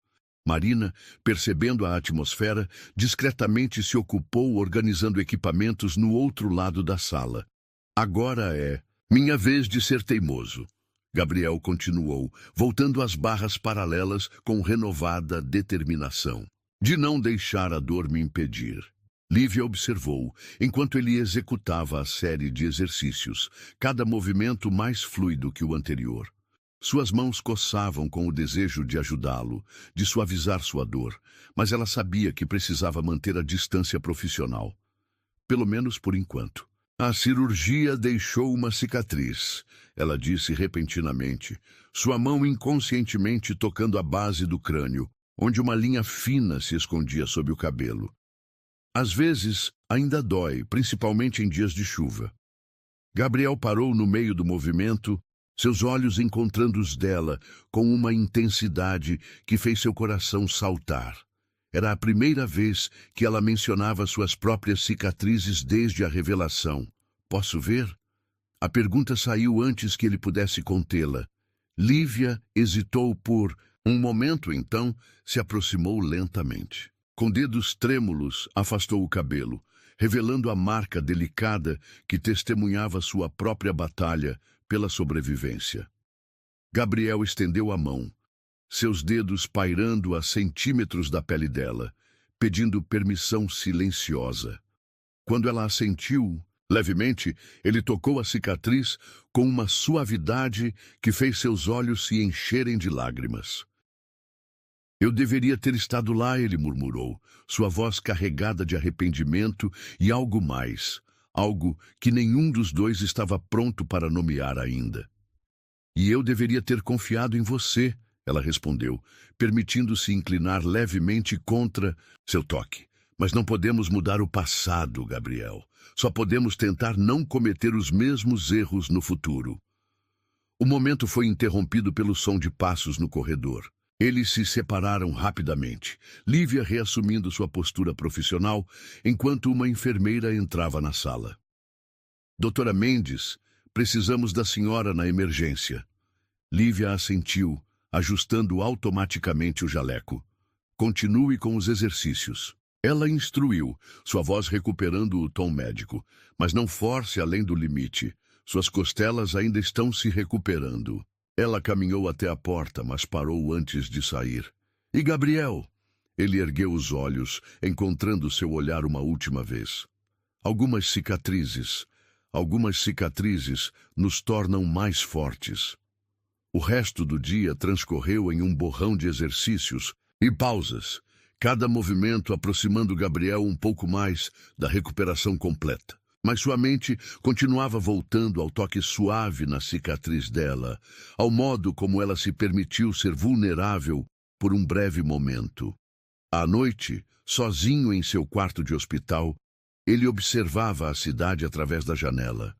Marina, percebendo a atmosfera, discretamente se ocupou organizando equipamentos no outro lado da sala. Agora é minha vez de ser teimoso. Gabriel continuou, voltando às barras paralelas com renovada determinação. De não deixar a dor me impedir. Lívia observou, enquanto ele executava a série de exercícios, cada movimento mais fluido que o anterior. Suas mãos coçavam com o desejo de ajudá-lo, de suavizar sua dor, mas ela sabia que precisava manter a distância profissional. Pelo menos por enquanto. A cirurgia deixou uma cicatriz, ela disse repentinamente, sua mão inconscientemente tocando a base do crânio, onde uma linha fina se escondia sob o cabelo. Às vezes, ainda dói, principalmente em dias de chuva. Gabriel parou no meio do movimento, seus olhos encontrando os dela com uma intensidade que fez seu coração saltar. Era a primeira vez que ela mencionava suas próprias cicatrizes desde a revelação. Posso ver? A pergunta saiu antes que ele pudesse contê-la. Lívia hesitou por um momento, então se aproximou lentamente. Com dedos trêmulos, afastou o cabelo, revelando a marca delicada que testemunhava sua própria batalha pela sobrevivência. Gabriel estendeu a mão, seus dedos pairando a centímetros da pele dela, pedindo permissão silenciosa. Quando ela assentiu, levemente, ele tocou a cicatriz com uma suavidade que fez seus olhos se encherem de lágrimas. Eu deveria ter estado lá, ele murmurou, sua voz carregada de arrependimento e algo mais, algo que nenhum dos dois estava pronto para nomear ainda. E eu deveria ter confiado em você, ela respondeu, permitindo-se inclinar levemente contra seu toque. Mas não podemos mudar o passado, Gabriel. Só podemos tentar não cometer os mesmos erros no futuro. O momento foi interrompido pelo som de passos no corredor. Eles se separaram rapidamente, Lívia reassumindo sua postura profissional, enquanto uma enfermeira entrava na sala. Doutora Mendes, precisamos da senhora na emergência. Lívia assentiu, ajustando automaticamente o jaleco. Continue com os exercícios. Ela instruiu, sua voz recuperando o tom médico, mas não force além do limite. Suas costelas ainda estão se recuperando. Ela caminhou até a porta, mas parou antes de sair. E Gabriel? Ele ergueu os olhos, encontrando seu olhar uma última vez. Algumas cicatrizes nos tornam mais fortes. O resto do dia transcorreu em um borrão de exercícios e pausas, cada movimento aproximando Gabriel um pouco mais da recuperação completa. Mas sua mente continuava voltando ao toque suave na cicatriz dela, ao modo como ela se permitiu ser vulnerável por um breve momento. À noite, sozinho em seu quarto de hospital, ele observava a cidade através da janela.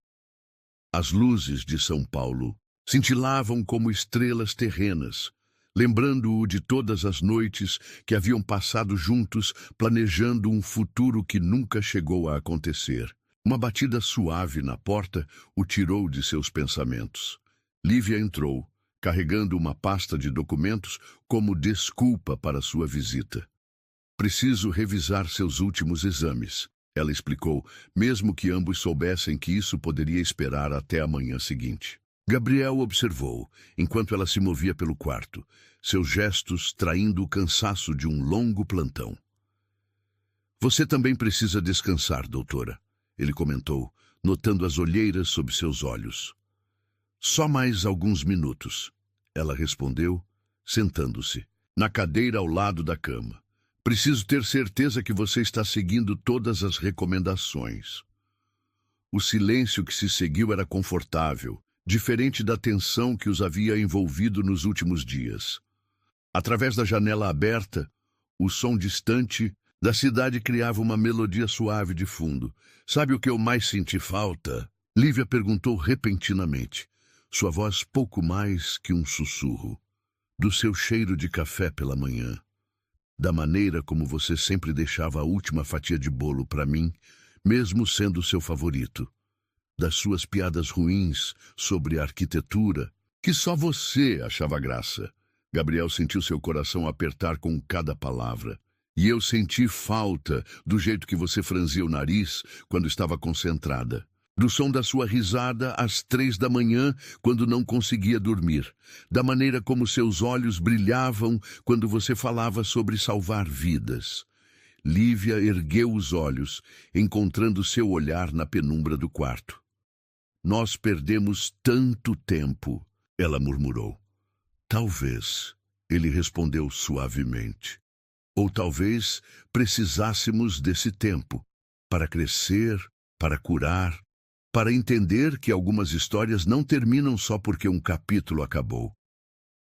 As luzes de São Paulo cintilavam como estrelas terrenas, lembrando-o de todas as noites que haviam passado juntos planejando um futuro que nunca chegou a acontecer. Uma batida suave na porta o tirou de seus pensamentos. Lívia entrou, carregando uma pasta de documentos como desculpa para sua visita. Preciso revisar seus últimos exames, ela explicou, mesmo que ambos soubessem que isso poderia esperar até a manhã seguinte. Gabriel observou, enquanto ela se movia pelo quarto, seus gestos traindo o cansaço de um longo plantão. Você também precisa descansar, doutora, ele comentou, notando as olheiras sob seus olhos. Só mais alguns minutos, ela respondeu, sentando-se, na cadeira ao lado da cama. Preciso ter certeza que você está seguindo todas as recomendações. O silêncio que se seguiu era confortável, diferente da tensão que os havia envolvido nos últimos dias. Através da janela aberta, o som distante da cidade criava uma melodia suave de fundo. Sabe o que eu mais senti falta? Lívia perguntou repentinamente, sua voz pouco mais que um sussurro. Do seu cheiro de café pela manhã. Da maneira como você sempre deixava a última fatia de bolo para mim, mesmo sendo seu favorito. Das suas piadas ruins sobre a arquitetura, que só você achava graça. Gabriel sentiu seu coração apertar com cada palavra. E eu senti falta do jeito que você franzia o nariz quando estava concentrada. Do som da sua risada às 3 da manhã, quando não conseguia dormir. Da maneira como seus olhos brilhavam quando você falava sobre salvar vidas. Lívia ergueu os olhos, encontrando seu olhar na penumbra do quarto. Nós perdemos tanto tempo, ela murmurou. Talvez, ele respondeu suavemente. Ou talvez precisássemos desse tempo para crescer, para curar, para entender que algumas histórias não terminam só porque um capítulo acabou.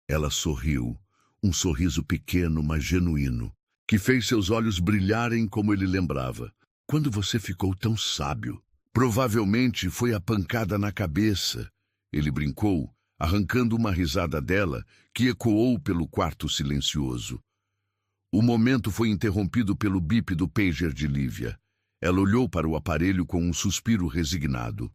Ela sorriu, um sorriso pequeno, mas genuíno, que fez seus olhos brilharem como ele lembrava. Quando você ficou tão sábio? Provavelmente foi a pancada na cabeça. Ele brincou, arrancando uma risada dela, que ecoou pelo quarto silencioso. O momento foi interrompido pelo bip do pager de Lívia. Ela olhou para o aparelho com um suspiro resignado.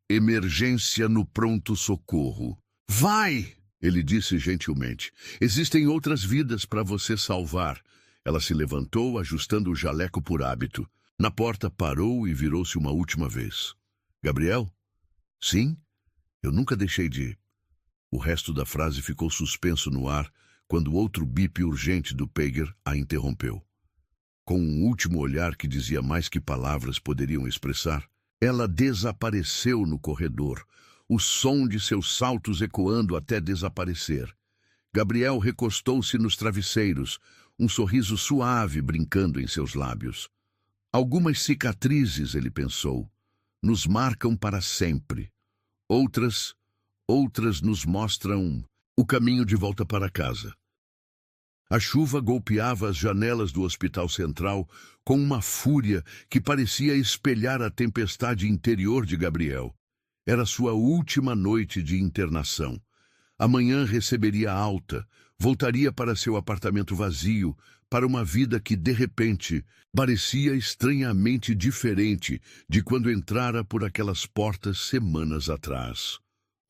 Emergência no pronto-socorro. Vai! Ele disse gentilmente. Existem outras vidas para você salvar. Ela se levantou, ajustando o jaleco por hábito. Na porta parou e virou-se uma última vez. Gabriel? Sim? Eu nunca deixei de... O resto da frase ficou suspenso no ar quando outro bip urgente do pager a interrompeu. Com um último olhar que dizia mais que palavras poderiam expressar, ela desapareceu no corredor, o som de seus saltos ecoando até desaparecer. Gabriel recostou-se nos travesseiros, um sorriso suave brincando em seus lábios. Algumas cicatrizes, ele pensou, nos marcam para sempre. Outras nos mostram o caminho de volta para casa. A chuva golpeava as janelas do Hospital Central com uma fúria que parecia espelhar a tempestade interior de Gabriel. Era sua última noite de internação. Amanhã receberia alta, voltaria para seu apartamento vazio, para uma vida que, de repente, parecia estranhamente diferente de quando entrara por aquelas portas semanas atrás.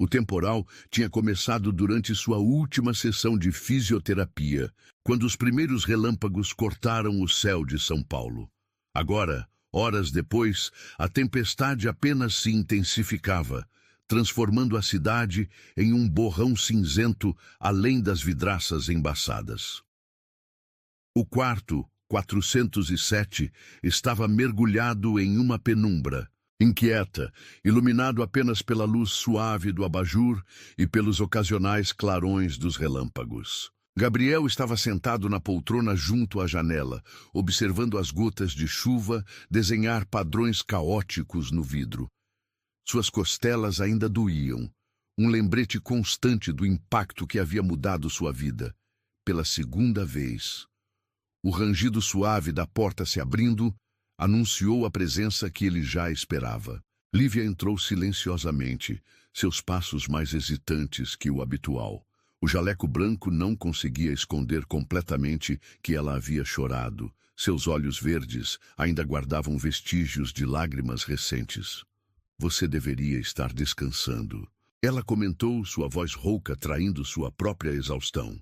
O temporal tinha começado durante sua última sessão de fisioterapia, quando os primeiros relâmpagos cortaram o céu de São Paulo. Agora, horas depois, a tempestade apenas se intensificava, transformando a cidade em um borrão cinzento além das vidraças embaçadas. O quarto, 407, estava mergulhado em uma penumbra, inquieta, iluminado apenas pela luz suave do abajur e pelos ocasionais clarões dos relâmpagos. Gabriel estava sentado na poltrona junto à janela, observando as gotas de chuva desenhar padrões caóticos no vidro. Suas costelas ainda doíam, um lembrete constante do impacto que havia mudado sua vida. Pela segunda vez. O rangido suave da porta se abrindo anunciou a presença que ele já esperava. Lívia entrou silenciosamente, seus passos mais hesitantes que o habitual. O jaleco branco não conseguia esconder completamente que ela havia chorado. Seus olhos verdes ainda guardavam vestígios de lágrimas recentes. Você deveria estar descansando. Ela comentou, sua voz rouca traindo sua própria exaustão.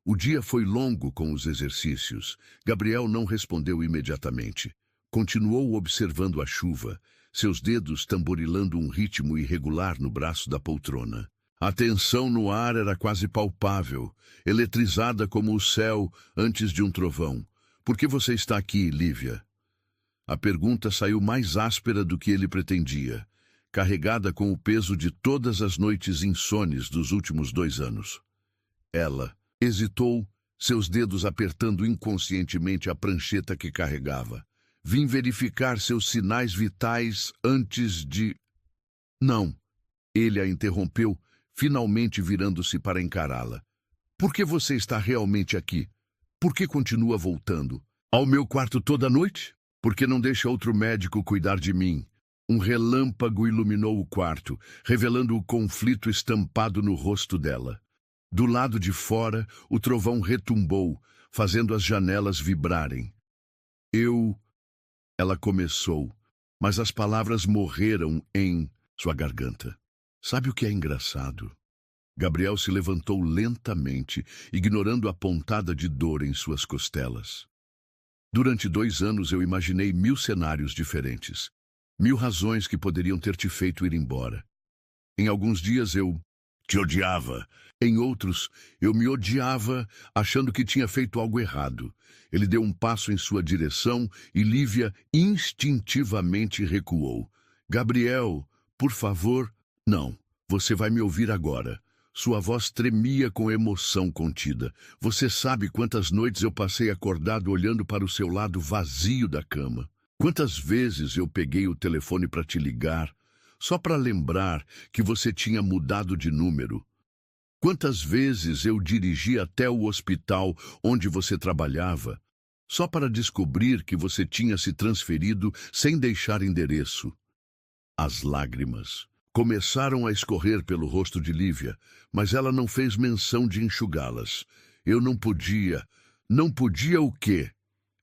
O dia foi longo com os exercícios. Gabriel não respondeu imediatamente. Continuou observando a chuva, seus dedos tamborilando um ritmo irregular no braço da poltrona. A tensão no ar era quase palpável, eletrizada como o céu antes de um trovão. Por que você está aqui, Lívia? A pergunta saiu mais áspera do que ele pretendia, carregada com o peso de todas as noites insones dos últimos 2 anos. Ela hesitou, seus dedos apertando inconscientemente a prancheta que carregava. Vim verificar seus sinais vitais antes de... Não. Ele a interrompeu, finalmente virando-se para encará-la. Por que você está realmente aqui? Por que continua voltando? Ao meu quarto toda noite? Por que não deixa outro médico cuidar de mim? Um relâmpago iluminou o quarto, revelando o conflito estampado no rosto dela. Do lado de fora, o trovão retumbou, fazendo as janelas vibrarem. Ela começou, mas as palavras morreram em sua garganta. Sabe o que é engraçado? Gabriel se levantou lentamente, ignorando a pontada de dor em suas costelas. Durante 2 anos eu imaginei 1000 cenários diferentes, 1000 razões que poderiam ter te feito ir embora. Em alguns dias eu te odiava. Em outros, eu me odiava, achando que tinha feito algo errado. Ele deu um passo em sua direção e Lívia instintivamente recuou. Gabriel, por favor... Não, você vai me ouvir agora. Sua voz tremia com emoção contida. Você sabe quantas noites eu passei acordado olhando para o seu lado vazio da cama. Quantas vezes eu peguei o telefone para te ligar, só para lembrar que você tinha mudado de número. Quantas vezes eu dirigi até o hospital onde você trabalhava, só para descobrir que você tinha se transferido sem deixar endereço. As lágrimas começaram a escorrer pelo rosto de Lívia, mas ela não fez menção de enxugá-las. Eu não podia. Não podia o quê?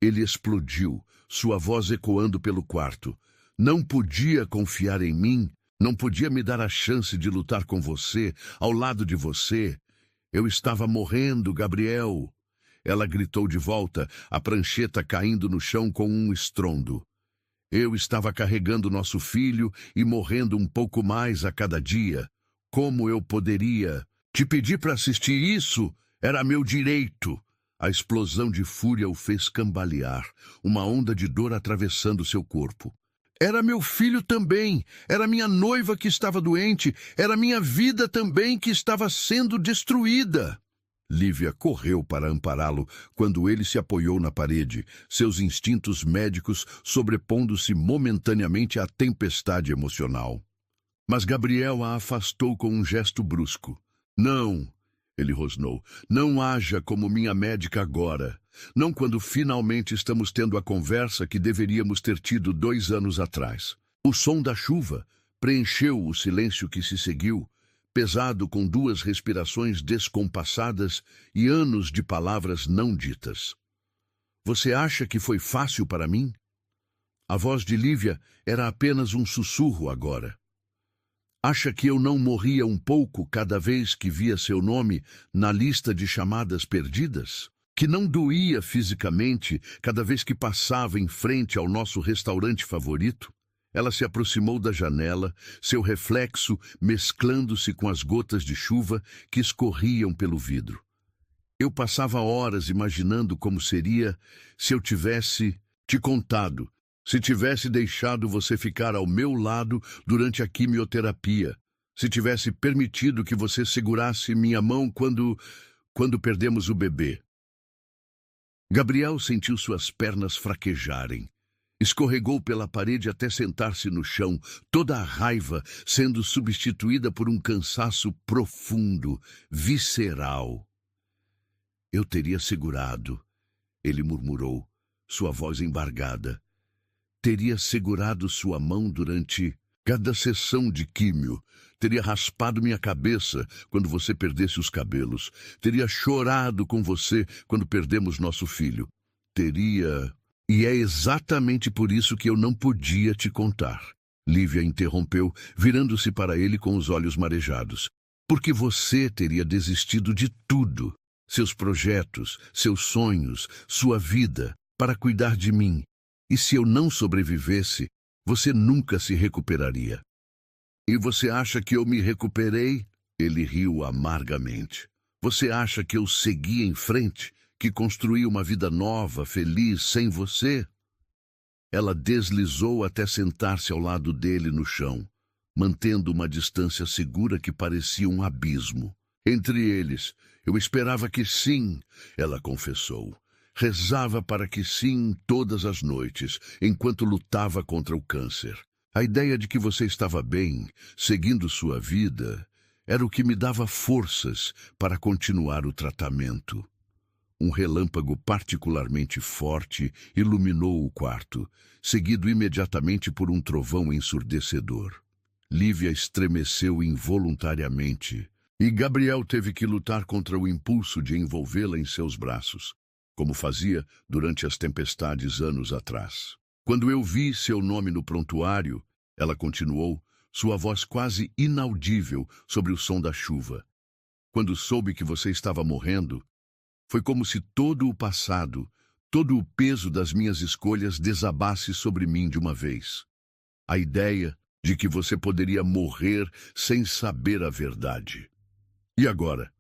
Ele explodiu, sua voz ecoando pelo quarto. Não podia confiar em mim? Não podia me dar a chance de lutar com você, ao lado de você? Eu estava morrendo, Gabriel. Ela gritou de volta, a prancheta caindo no chão com um estrondo. Eu estava carregando nosso filho e morrendo um pouco mais a cada dia. Como eu poderia? Te pedir para assistir isso era meu direito. A explosão de fúria o fez cambalear, uma onda de dor atravessando seu corpo. Era meu filho também, era minha noiva que estava doente, era minha vida também que estava sendo destruída. Lívia correu para ampará-lo quando ele se apoiou na parede, seus instintos médicos sobrepondo-se momentaneamente à tempestade emocional. Mas Gabriel a afastou com um gesto brusco. Não, ele rosnou, não haja como minha médica agora. Não quando finalmente estamos tendo a conversa que deveríamos ter tido 2 anos atrás. O som da chuva preencheu o silêncio que se seguiu, pesado com 2 respirações descompassadas e anos de palavras não ditas. Você acha que foi fácil para mim? A voz de Lívia era apenas um sussurro agora. Acha que eu não morria um pouco cada vez que via seu nome na lista de chamadas perdidas? Que não doía fisicamente cada vez que passava em frente ao nosso restaurante favorito? Ela se aproximou da janela, seu reflexo mesclando-se com as gotas de chuva que escorriam pelo vidro. Eu passava horas imaginando como seria se eu tivesse te contado, se tivesse deixado você ficar ao meu lado durante a quimioterapia, se tivesse permitido que você segurasse minha mão quando perdemos o bebê. Gabriel sentiu suas pernas fraquejarem. Escorregou pela parede até sentar-se no chão, toda a raiva sendo substituída por um cansaço profundo, visceral. Eu teria segurado, ele murmurou, sua voz embargada. Teria segurado sua mão durante cada sessão de químio. Teria raspado minha cabeça quando você perdesse os cabelos. Teria chorado com você quando perdemos nosso filho. Teria... E é exatamente por isso que eu não podia te contar. Lívia interrompeu, virando-se para ele com os olhos marejados. Porque você teria desistido de tudo. Seus projetos, seus sonhos, sua vida, para cuidar de mim. E se eu não sobrevivesse, você nunca se recuperaria. E você acha que eu me recuperei? Ele riu amargamente. Você acha que eu segui em frente? Que construí uma vida nova, feliz, sem você? Ela deslizou até sentar-se ao lado dele no chão, mantendo uma distância segura que parecia um abismo. Entre eles, eu esperava que sim, ela confessou. Rezava para que sim todas as noites, enquanto lutava contra o câncer. A ideia de que você estava bem, seguindo sua vida, era o que me dava forças para continuar o tratamento. Um relâmpago particularmente forte iluminou o quarto, seguido imediatamente por um trovão ensurdecedor. Lívia estremeceu involuntariamente, e Gabriel teve que lutar contra o impulso de envolvê-la em seus braços, como fazia durante as tempestades anos atrás. Quando eu vi seu nome no prontuário, ela continuou, sua voz quase inaudível sobre o som da chuva. Quando soube que você estava morrendo, foi como se todo o passado, todo o peso das minhas escolhas desabasse sobre mim de uma vez. A ideia de que você poderia morrer sem saber a verdade. E agora?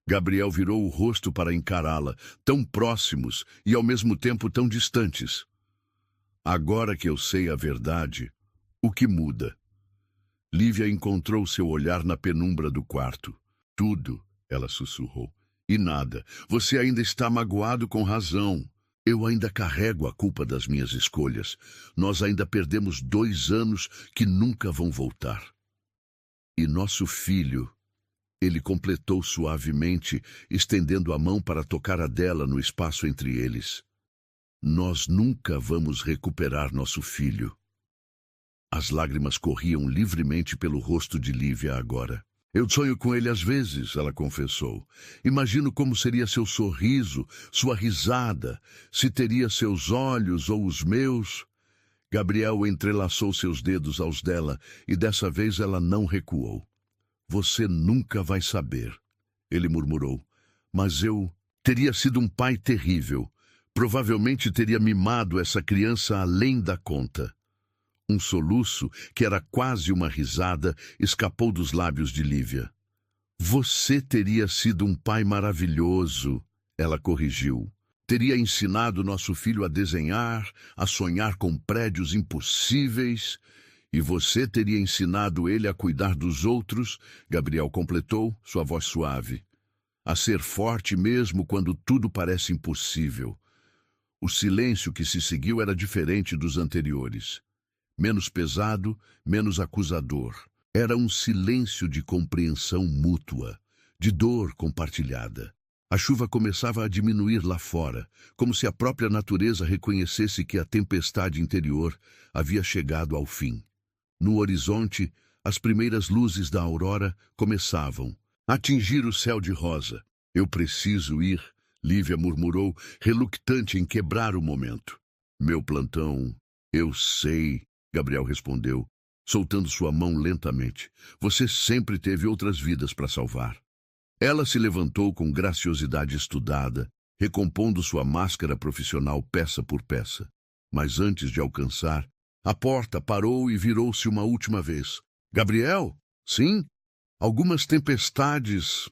Gabriel virou o rosto para encará-la, tão próximos e ao mesmo tempo tão distantes. Agora que eu sei a verdade, o que muda? Lívia encontrou seu olhar na penumbra do quarto. Tudo, ela sussurrou. E nada. Você ainda está magoado com razão. Eu ainda carrego a culpa das minhas escolhas. Nós ainda perdemos 2 anos que nunca vão voltar. E nosso filho, ele completou suavemente, estendendo a mão para tocar a dela no espaço entre eles. Nós nunca vamos recuperar nosso filho. As lágrimas corriam livremente pelo rosto de Lívia agora. Eu sonho com ele às vezes, ela confessou. Imagino como seria seu sorriso, sua risada, se teria seus olhos ou os meus. Gabriel entrelaçou seus dedos aos dela e dessa vez ela não recuou. Você nunca vai saber, ele murmurou. Mas eu teria sido um pai terrível. Provavelmente teria mimado essa criança além da conta. Um soluço, que era quase uma risada, escapou dos lábios de Lívia. Você teria sido um pai maravilhoso, ela corrigiu. Teria ensinado nosso filho a desenhar, a sonhar com prédios impossíveis. E você teria ensinado ele a cuidar dos outros, Gabriel completou, sua voz suave. A ser forte mesmo quando tudo parece impossível. O silêncio que se seguiu era diferente dos anteriores. Menos pesado, menos acusador. Era um silêncio de compreensão mútua, de dor compartilhada. A chuva começava a diminuir lá fora, como se a própria natureza reconhecesse que a tempestade interior havia chegado ao fim. No horizonte, as primeiras luzes da aurora começavam a atingir o céu de rosa. Eu preciso ir, Lívia murmurou, reluctante em quebrar o momento. Meu plantão, eu sei, Gabriel respondeu, soltando sua mão lentamente. Você sempre teve outras vidas para salvar. Ela se levantou com graciosidade estudada, recompondo sua máscara profissional peça por peça. Mas antes de alcançar, a porta parou e virou-se uma última vez. Gabriel? Sim? Algumas tempestades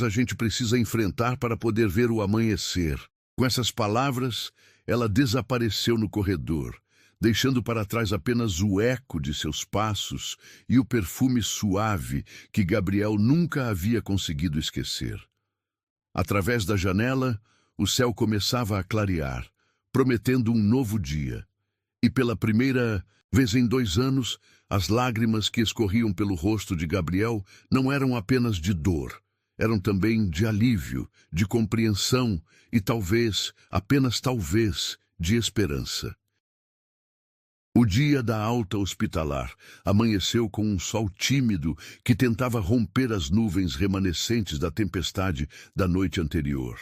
a gente precisa enfrentar para poder ver o amanhecer. Com essas palavras, ela desapareceu no corredor, deixando para trás apenas o eco de seus passos e o perfume suave que Gabriel nunca havia conseguido esquecer. Através da janela, o céu começava a clarear, prometendo um novo dia. E pela primeira vez em 2 anos, as lágrimas que escorriam pelo rosto de Gabriel não eram apenas de dor, eram também de alívio, de compreensão e talvez, apenas talvez, de esperança. O dia da alta hospitalar amanheceu com um sol tímido que tentava romper as nuvens remanescentes da tempestade da noite anterior.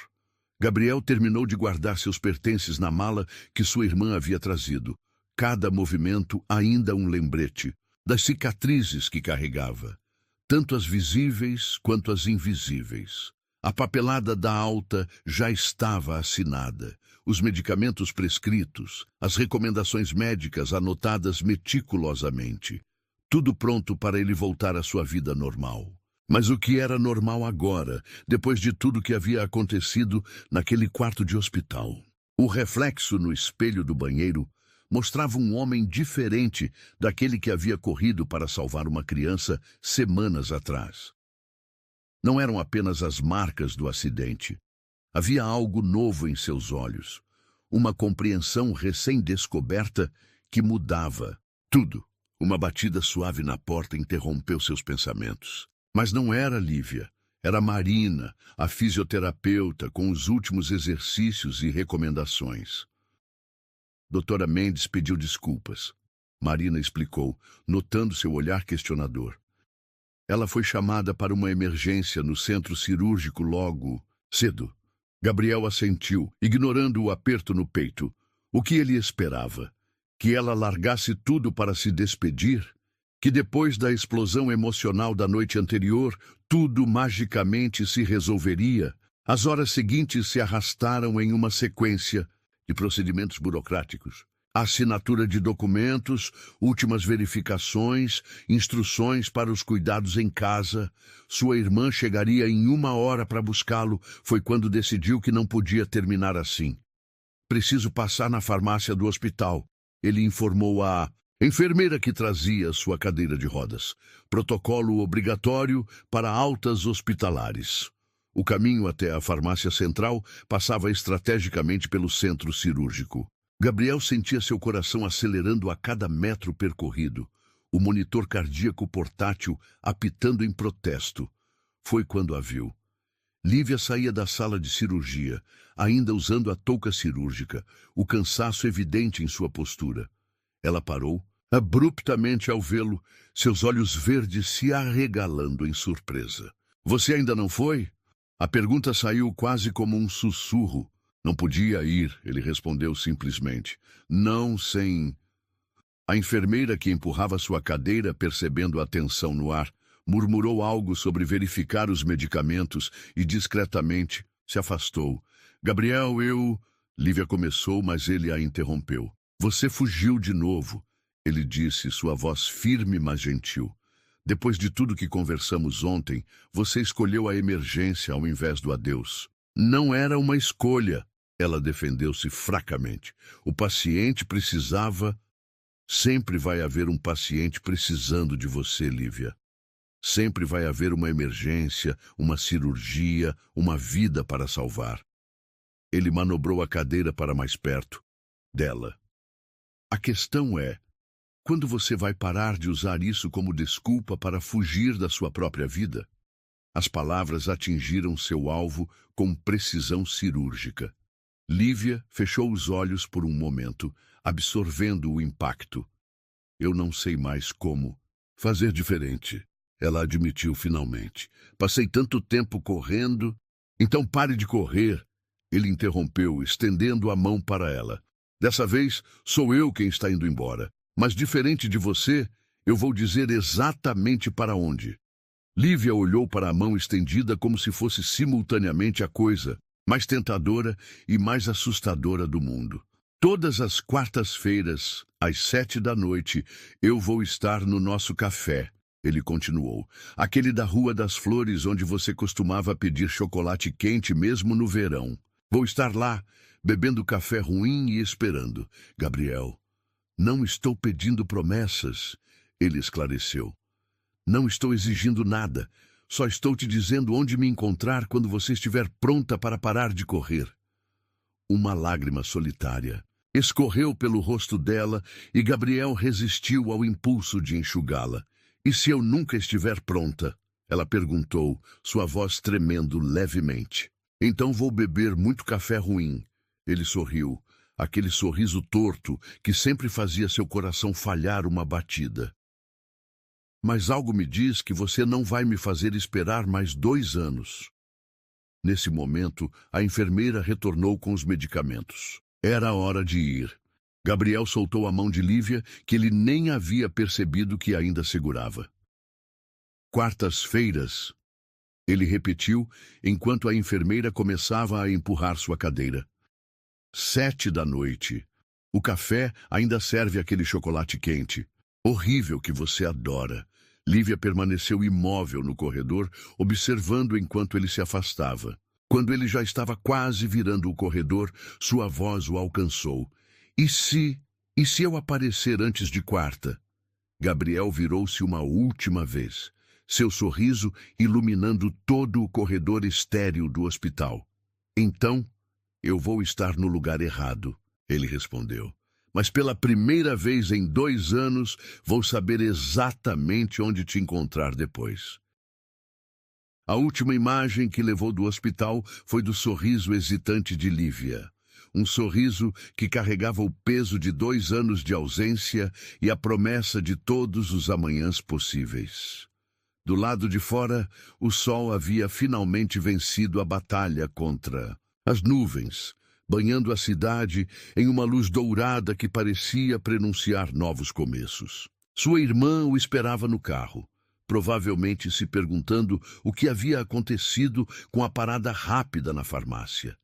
Gabriel terminou de guardar seus pertences na mala que sua irmã havia trazido. Cada movimento ainda um lembrete das cicatrizes que carregava, tanto as visíveis quanto as invisíveis. A papelada da alta já estava assinada. Os medicamentos prescritos, as recomendações médicas anotadas meticulosamente. Tudo pronto para ele voltar à sua vida normal. Mas o que era normal agora, depois de tudo que havia acontecido naquele quarto de hospital? O reflexo no espelho do banheiro mostrava um homem diferente daquele que havia corrido para salvar uma criança semanas atrás. Não eram apenas as marcas do acidente. Havia algo novo em seus olhos, uma compreensão recém-descoberta que mudava tudo. Uma batida suave na porta interrompeu seus pensamentos. Mas não era Lívia, era Marina, a fisioterapeuta, com os últimos exercícios e recomendações. Doutora Mendes pediu desculpas. Marina explicou, notando seu olhar questionador. Ela foi chamada para uma emergência no centro cirúrgico logo cedo. Gabriel assentiu, ignorando o aperto no peito. O que ele esperava? Que ela largasse tudo para se despedir? Que depois da explosão emocional da noite anterior, tudo magicamente se resolveria? As horas seguintes se arrastaram em uma sequência de procedimentos burocráticos. Assinatura de documentos, últimas verificações, instruções para os cuidados em casa. Sua irmã chegaria em 1 hora para buscá-lo. Foi quando decidiu que não podia terminar assim. Preciso passar na farmácia do hospital, ele informou a enfermeira que trazia sua cadeira de rodas. Protocolo obrigatório para altas hospitalares. O caminho até a farmácia central passava estrategicamente pelo centro cirúrgico. Gabriel sentia seu coração acelerando a cada metro percorrido, o monitor cardíaco portátil apitando em protesto. Foi quando a viu. Lívia saía da sala de cirurgia, ainda usando a touca cirúrgica, o cansaço evidente em sua postura. Ela parou, abruptamente ao vê-lo, seus olhos verdes se arregalando em surpresa. Você ainda não foi? A pergunta saiu quase como um sussurro. Não podia ir, ele respondeu simplesmente. Não sem... A enfermeira que empurrava sua cadeira, percebendo a tensão no ar, murmurou algo sobre verificar os medicamentos e, discretamente, se afastou. Gabriel, eu... Lívia começou, mas ele a interrompeu. Você fugiu de novo, ele disse, sua voz firme, mas gentil. Depois de tudo que conversamos ontem, você escolheu a emergência ao invés do adeus. Não era uma escolha, ela defendeu-se fracamente. O paciente precisava... Sempre vai haver um paciente precisando de você, Lívia. Sempre vai haver uma emergência, uma cirurgia, uma vida para salvar. Ele manobrou a cadeira para mais perto dela. A questão é, quando você vai parar de usar isso como desculpa para fugir da sua própria vida? As palavras atingiram seu alvo com precisão cirúrgica. Lívia fechou os olhos por um momento, absorvendo o impacto. Eu não sei mais como fazer diferente, ela admitiu finalmente. Passei tanto tempo correndo. Então pare de correr, ele interrompeu, estendendo a mão para ela. Dessa vez, sou eu quem está indo embora. Mas diferente de você, eu vou dizer exatamente para onde. Lívia olhou para a mão estendida como se fosse simultaneamente a coisa mais tentadora e mais assustadora do mundo. Todas as quartas-feiras, às 7 da noite, eu vou estar no nosso café, ele continuou. Aquele da Rua das Flores, onde você costumava pedir chocolate quente mesmo no verão. Vou estar lá, bebendo café ruim e esperando. Gabriel, não estou pedindo promessas, ele esclareceu. Não estou exigindo nada. Só estou te dizendo onde me encontrar quando você estiver pronta para parar de correr. Uma lágrima solitária escorreu pelo rosto dela e Gabriel resistiu ao impulso de enxugá-la. E se eu nunca estiver pronta? Ela perguntou, sua voz tremendo levemente. Então vou beber muito café ruim. Ele sorriu, aquele sorriso torto que sempre fazia seu coração falhar uma batida. Mas algo me diz que você não vai me fazer esperar mais 2 anos. Nesse momento, a enfermeira retornou com os medicamentos. Era hora de ir. Gabriel soltou a mão de Lívia, que ele nem havia percebido que ainda segurava. Quartas-feiras, ele repetiu, enquanto a enfermeira começava a empurrar sua cadeira. 7 da noite. O café ainda serve aquele chocolate quente. Horrível que você adora. Lívia permaneceu imóvel no corredor, observando enquanto ele se afastava. Quando ele já estava quase virando o corredor, sua voz o alcançou. E se eu aparecer antes de quarta? Gabriel virou-se uma última vez, seu sorriso iluminando todo o corredor estéril do hospital. Então, eu vou estar no lugar errado, ele respondeu. Mas pela primeira vez em 2 anos, vou saber exatamente onde te encontrar depois. A última imagem que levou do hospital foi do sorriso hesitante de Lívia. Um sorriso que carregava o peso de 2 anos de ausência e a promessa de todos os amanhãs possíveis. Do lado de fora, o sol havia finalmente vencido a batalha contra as nuvens, banhando a cidade em uma luz dourada que parecia prenunciar novos começos. Sua irmã o esperava no carro, provavelmente se perguntando o que havia acontecido com a parada rápida na farmácia.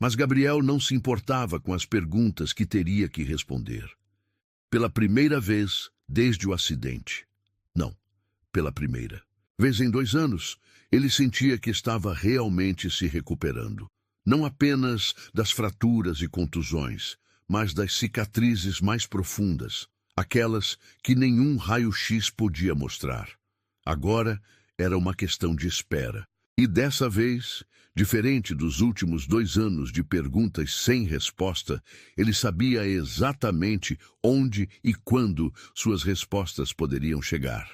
Mas Gabriel não se importava com as perguntas que teria que responder. Pela primeira vez desde o acidente. Não, pela primeira vez em 2 anos, ele sentia que estava realmente se recuperando. Não apenas das fraturas e contusões, mas das cicatrizes mais profundas, aquelas que nenhum raio-x podia mostrar. Agora era uma questão de espera. E dessa vez, diferente dos últimos 2 anos de perguntas sem resposta, ele sabia exatamente onde e quando suas respostas poderiam chegar.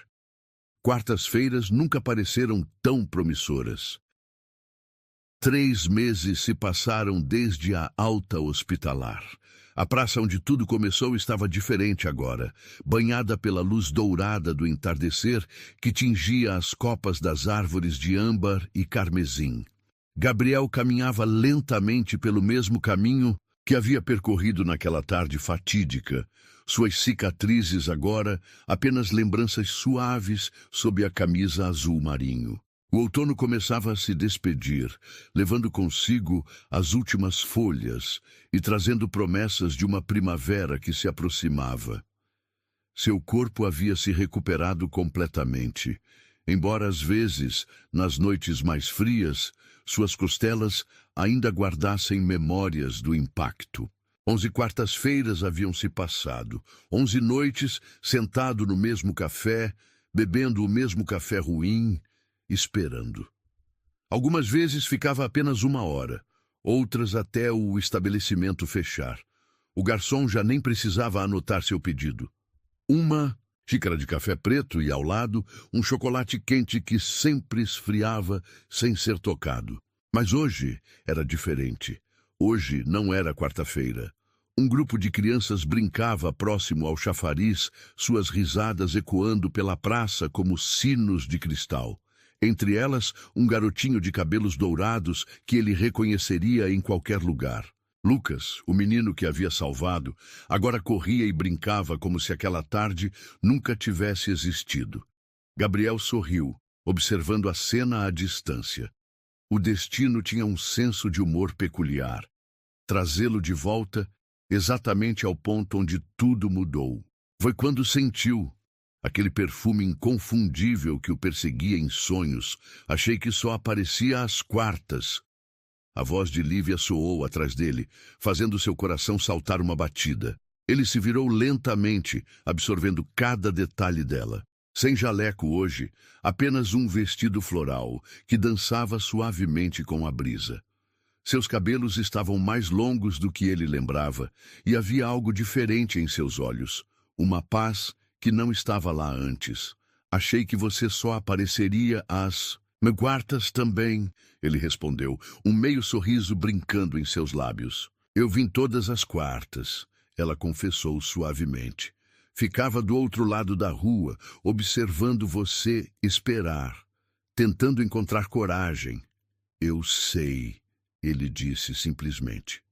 Quartas-feiras nunca pareceram tão promissoras. 3 meses se passaram desde a alta hospitalar. A praça onde tudo começou estava diferente agora, banhada pela luz dourada do entardecer que tingia as copas das árvores de âmbar e carmesim. Gabriel caminhava lentamente pelo mesmo caminho que havia percorrido naquela tarde fatídica. Suas cicatrizes agora apenas lembranças suaves sob a camisa azul marinho. O outono começava a se despedir, levando consigo as últimas folhas e trazendo promessas de uma primavera que se aproximava. Seu corpo havia se recuperado completamente, embora às vezes, nas noites mais frias, suas costelas ainda guardassem memórias do impacto. 11 quartas-feiras haviam se passado, 11 noites sentado no mesmo café, bebendo o mesmo café ruim, esperando. Algumas vezes ficava apenas 1 hora, outras até o estabelecimento fechar. O garçom já nem precisava anotar seu pedido. Uma xícara de café preto e, ao lado, um chocolate quente que sempre esfriava sem ser tocado. Mas hoje era diferente. Hoje não era quarta-feira. Um grupo de crianças brincava próximo ao chafariz, suas risadas ecoando pela praça como sinos de cristal. Entre elas, um garotinho de cabelos dourados que ele reconheceria em qualquer lugar. Lucas, o menino que havia salvado, agora corria e brincava como se aquela tarde nunca tivesse existido. Gabriel sorriu, observando a cena à distância. O destino tinha um senso de humor peculiar. Trazê-lo de volta exatamente ao ponto onde tudo mudou. Foi quando sentiu aquele perfume inconfundível que o perseguia em sonhos. Achei que só aparecia às quartas. A voz de Lívia soou atrás dele, fazendo seu coração saltar uma batida. Ele se virou lentamente, absorvendo cada detalhe dela. Sem jaleco hoje, apenas um vestido floral que dançava suavemente com a brisa. Seus cabelos estavam mais longos do que ele lembrava, e havia algo diferente em seus olhos, uma paz que não estava lá antes. Achei que você só apareceria às quartas também, ele respondeu, um meio sorriso brincando em seus lábios. Eu vim todas as quartas, ela confessou suavemente. Ficava do outro lado da rua, observando você esperar, tentando encontrar coragem. Eu sei, ele disse simplesmente.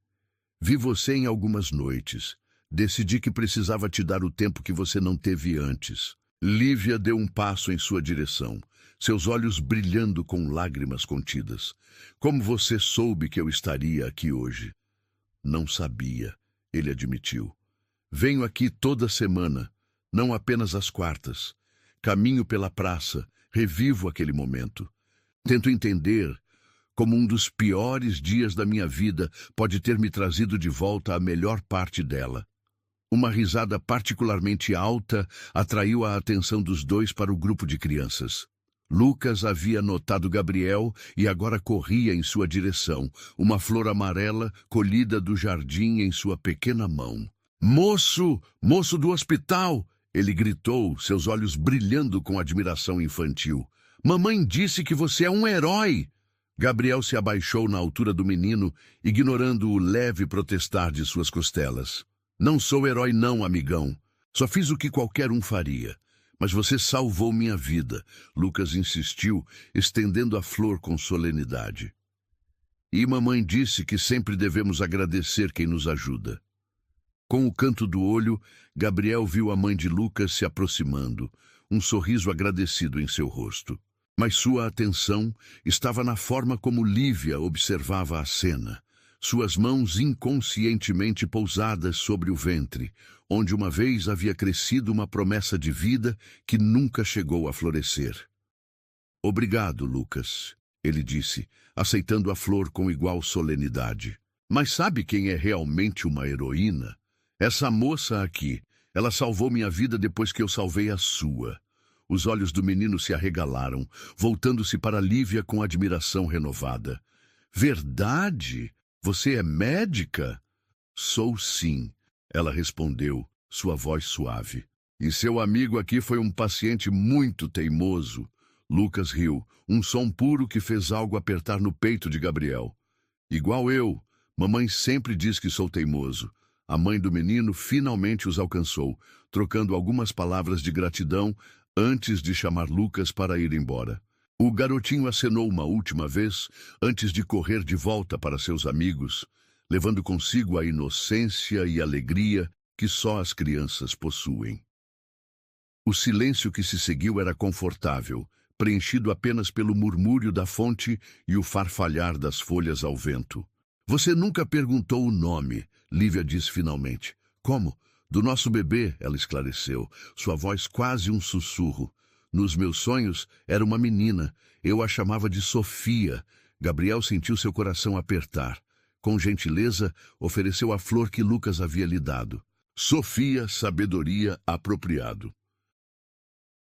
Vi você em algumas noites. Decidi que precisava te dar o tempo que você não teve antes. Lívia deu um passo em sua direção, seus olhos brilhando com lágrimas contidas. Como você soube que eu estaria aqui hoje? Não sabia, ele admitiu. Venho aqui toda semana, não apenas às quartas. Caminho pela praça, revivo aquele momento. Tento entender como um dos piores dias da minha vida pode ter me trazido de volta a melhor parte dela. Uma risada particularmente alta atraiu a atenção dos dois para o grupo de crianças. Lucas havia notado Gabriel e agora corria em sua direção, uma flor amarela colhida do jardim em sua pequena mão. Moço! Moço do hospital! Ele gritou, seus olhos brilhando com admiração infantil. Mamãe disse que você é um herói! Gabriel se abaixou na altura do menino, ignorando o leve protestar de suas costelas. Não sou herói não, amigão. Só fiz o que qualquer um faria. Mas você salvou minha vida, Lucas insistiu, estendendo a flor com solenidade. E mamãe disse que sempre devemos agradecer quem nos ajuda. Com o canto do olho, Gabriel viu a mãe de Lucas se aproximando, um sorriso agradecido em seu rosto. Mas sua atenção estava na forma como Lívia observava a cena. Suas mãos inconscientemente pousadas sobre o ventre, onde uma vez havia crescido uma promessa de vida que nunca chegou a florescer. Obrigado, Lucas, ele disse, aceitando a flor com igual solenidade. Mas sabe quem é realmente uma heroína? Essa moça aqui. Ela salvou minha vida depois que eu salvei a sua. Os olhos do menino se arregalaram, voltando-se para Lívia com admiração renovada. Verdade? Você é médica? Sou sim, ela respondeu, sua voz suave. E seu amigo aqui foi um paciente muito teimoso. Lucas riu, um som puro que fez algo apertar no peito de Gabriel. Igual eu, mamãe sempre diz que sou teimoso. A mãe do menino finalmente os alcançou, trocando algumas palavras de gratidão antes de chamar Lucas para ir embora. O garotinho acenou uma última vez antes de correr de volta para seus amigos, levando consigo a inocência e alegria que só as crianças possuem. O silêncio que se seguiu era confortável, preenchido apenas pelo murmúrio da fonte e o farfalhar das folhas ao vento. Você nunca perguntou o nome, Lívia disse finalmente. Como? Do nosso bebê, ela esclareceu, sua voz quase um sussurro. Nos meus sonhos, era uma menina. Eu a chamava de Sofia. Gabriel sentiu seu coração apertar. Com gentileza, ofereceu a flor que Lucas havia lhe dado. Sofia, sabedoria, apropriado.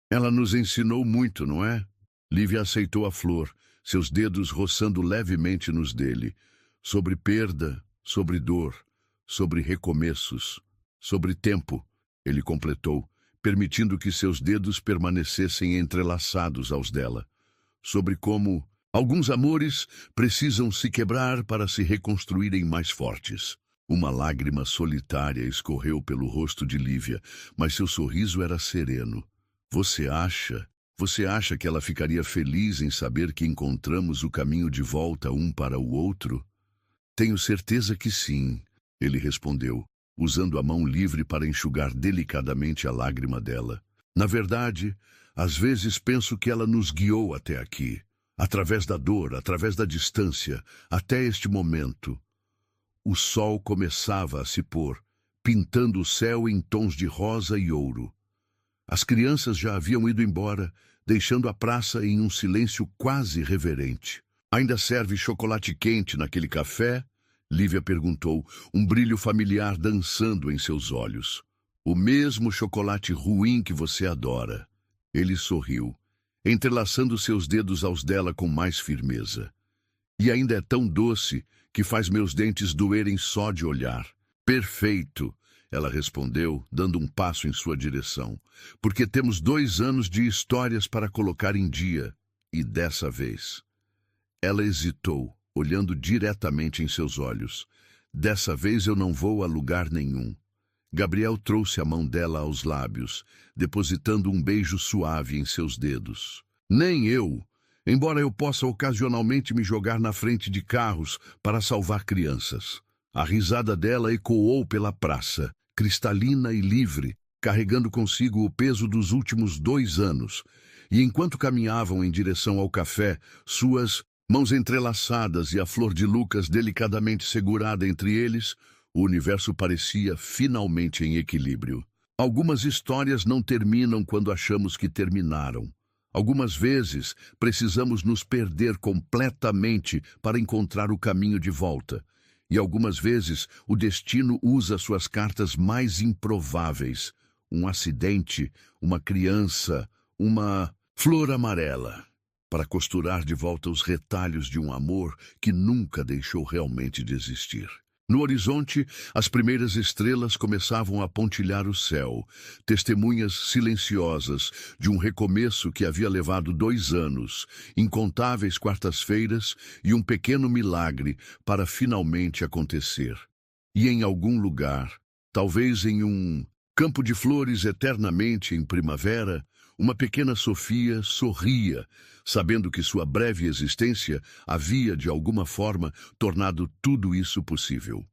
Ela nos ensinou muito, não é? Lívia aceitou a flor, seus dedos roçando levemente nos dele. Sobre perda, sobre dor, sobre recomeços, sobre tempo, ele completou, permitindo que seus dedos permanecessem entrelaçados aos dela. Sobre como alguns amores precisam se quebrar para se reconstruírem mais fortes. Uma lágrima solitária escorreu pelo rosto de Lívia, mas seu sorriso era sereno. Você acha que ela ficaria feliz em saber que encontramos o caminho de volta um para o outro? Tenho certeza que sim, ele respondeu, usando a mão livre para enxugar delicadamente a lágrima dela. Na verdade, às vezes penso que ela nos guiou até aqui, através da dor, através da distância, até este momento. O sol começava a se pôr, pintando o céu em tons de rosa e ouro. As crianças já haviam ido embora, deixando a praça em um silêncio quase reverente. Ainda serve chocolate quente naquele café? Lívia perguntou, um brilho familiar dançando em seus olhos. O mesmo chocolate ruim que você adora. Ele sorriu, entrelaçando seus dedos aos dela com mais firmeza. E ainda é tão doce que faz meus dentes doerem só de olhar. Perfeito, ela respondeu, dando um passo em sua direção. Porque temos 2 anos de histórias para colocar em dia. E dessa vez... Ela hesitou, olhando diretamente em seus olhos. Dessa vez eu não vou a lugar nenhum. Gabriel trouxe a mão dela aos lábios, depositando um beijo suave em seus dedos. Nem eu, embora eu possa ocasionalmente me jogar na frente de carros para salvar crianças. A risada dela ecoou pela praça, cristalina e livre, carregando consigo o peso dos últimos 2 anos. E enquanto caminhavam em direção ao café, suas mãos entrelaçadas e a flor de Lucas delicadamente segurada entre eles, o universo parecia finalmente em equilíbrio. Algumas histórias não terminam quando achamos que terminaram. Algumas vezes precisamos nos perder completamente para encontrar o caminho de volta. E algumas vezes o destino usa suas cartas mais improváveis. Um acidente, uma criança, uma flor amarela, para costurar de volta os retalhos de um amor que nunca deixou realmente de existir. No horizonte, as primeiras estrelas começavam a pontilhar o céu, testemunhas silenciosas de um recomeço que havia levado 2 anos, incontáveis quartas-feiras e um pequeno milagre para finalmente acontecer. E em algum lugar, talvez em um campo de flores eternamente em primavera, uma pequena Sofia sorria, sabendo que sua breve existência havia, de alguma forma, tornado tudo isso possível.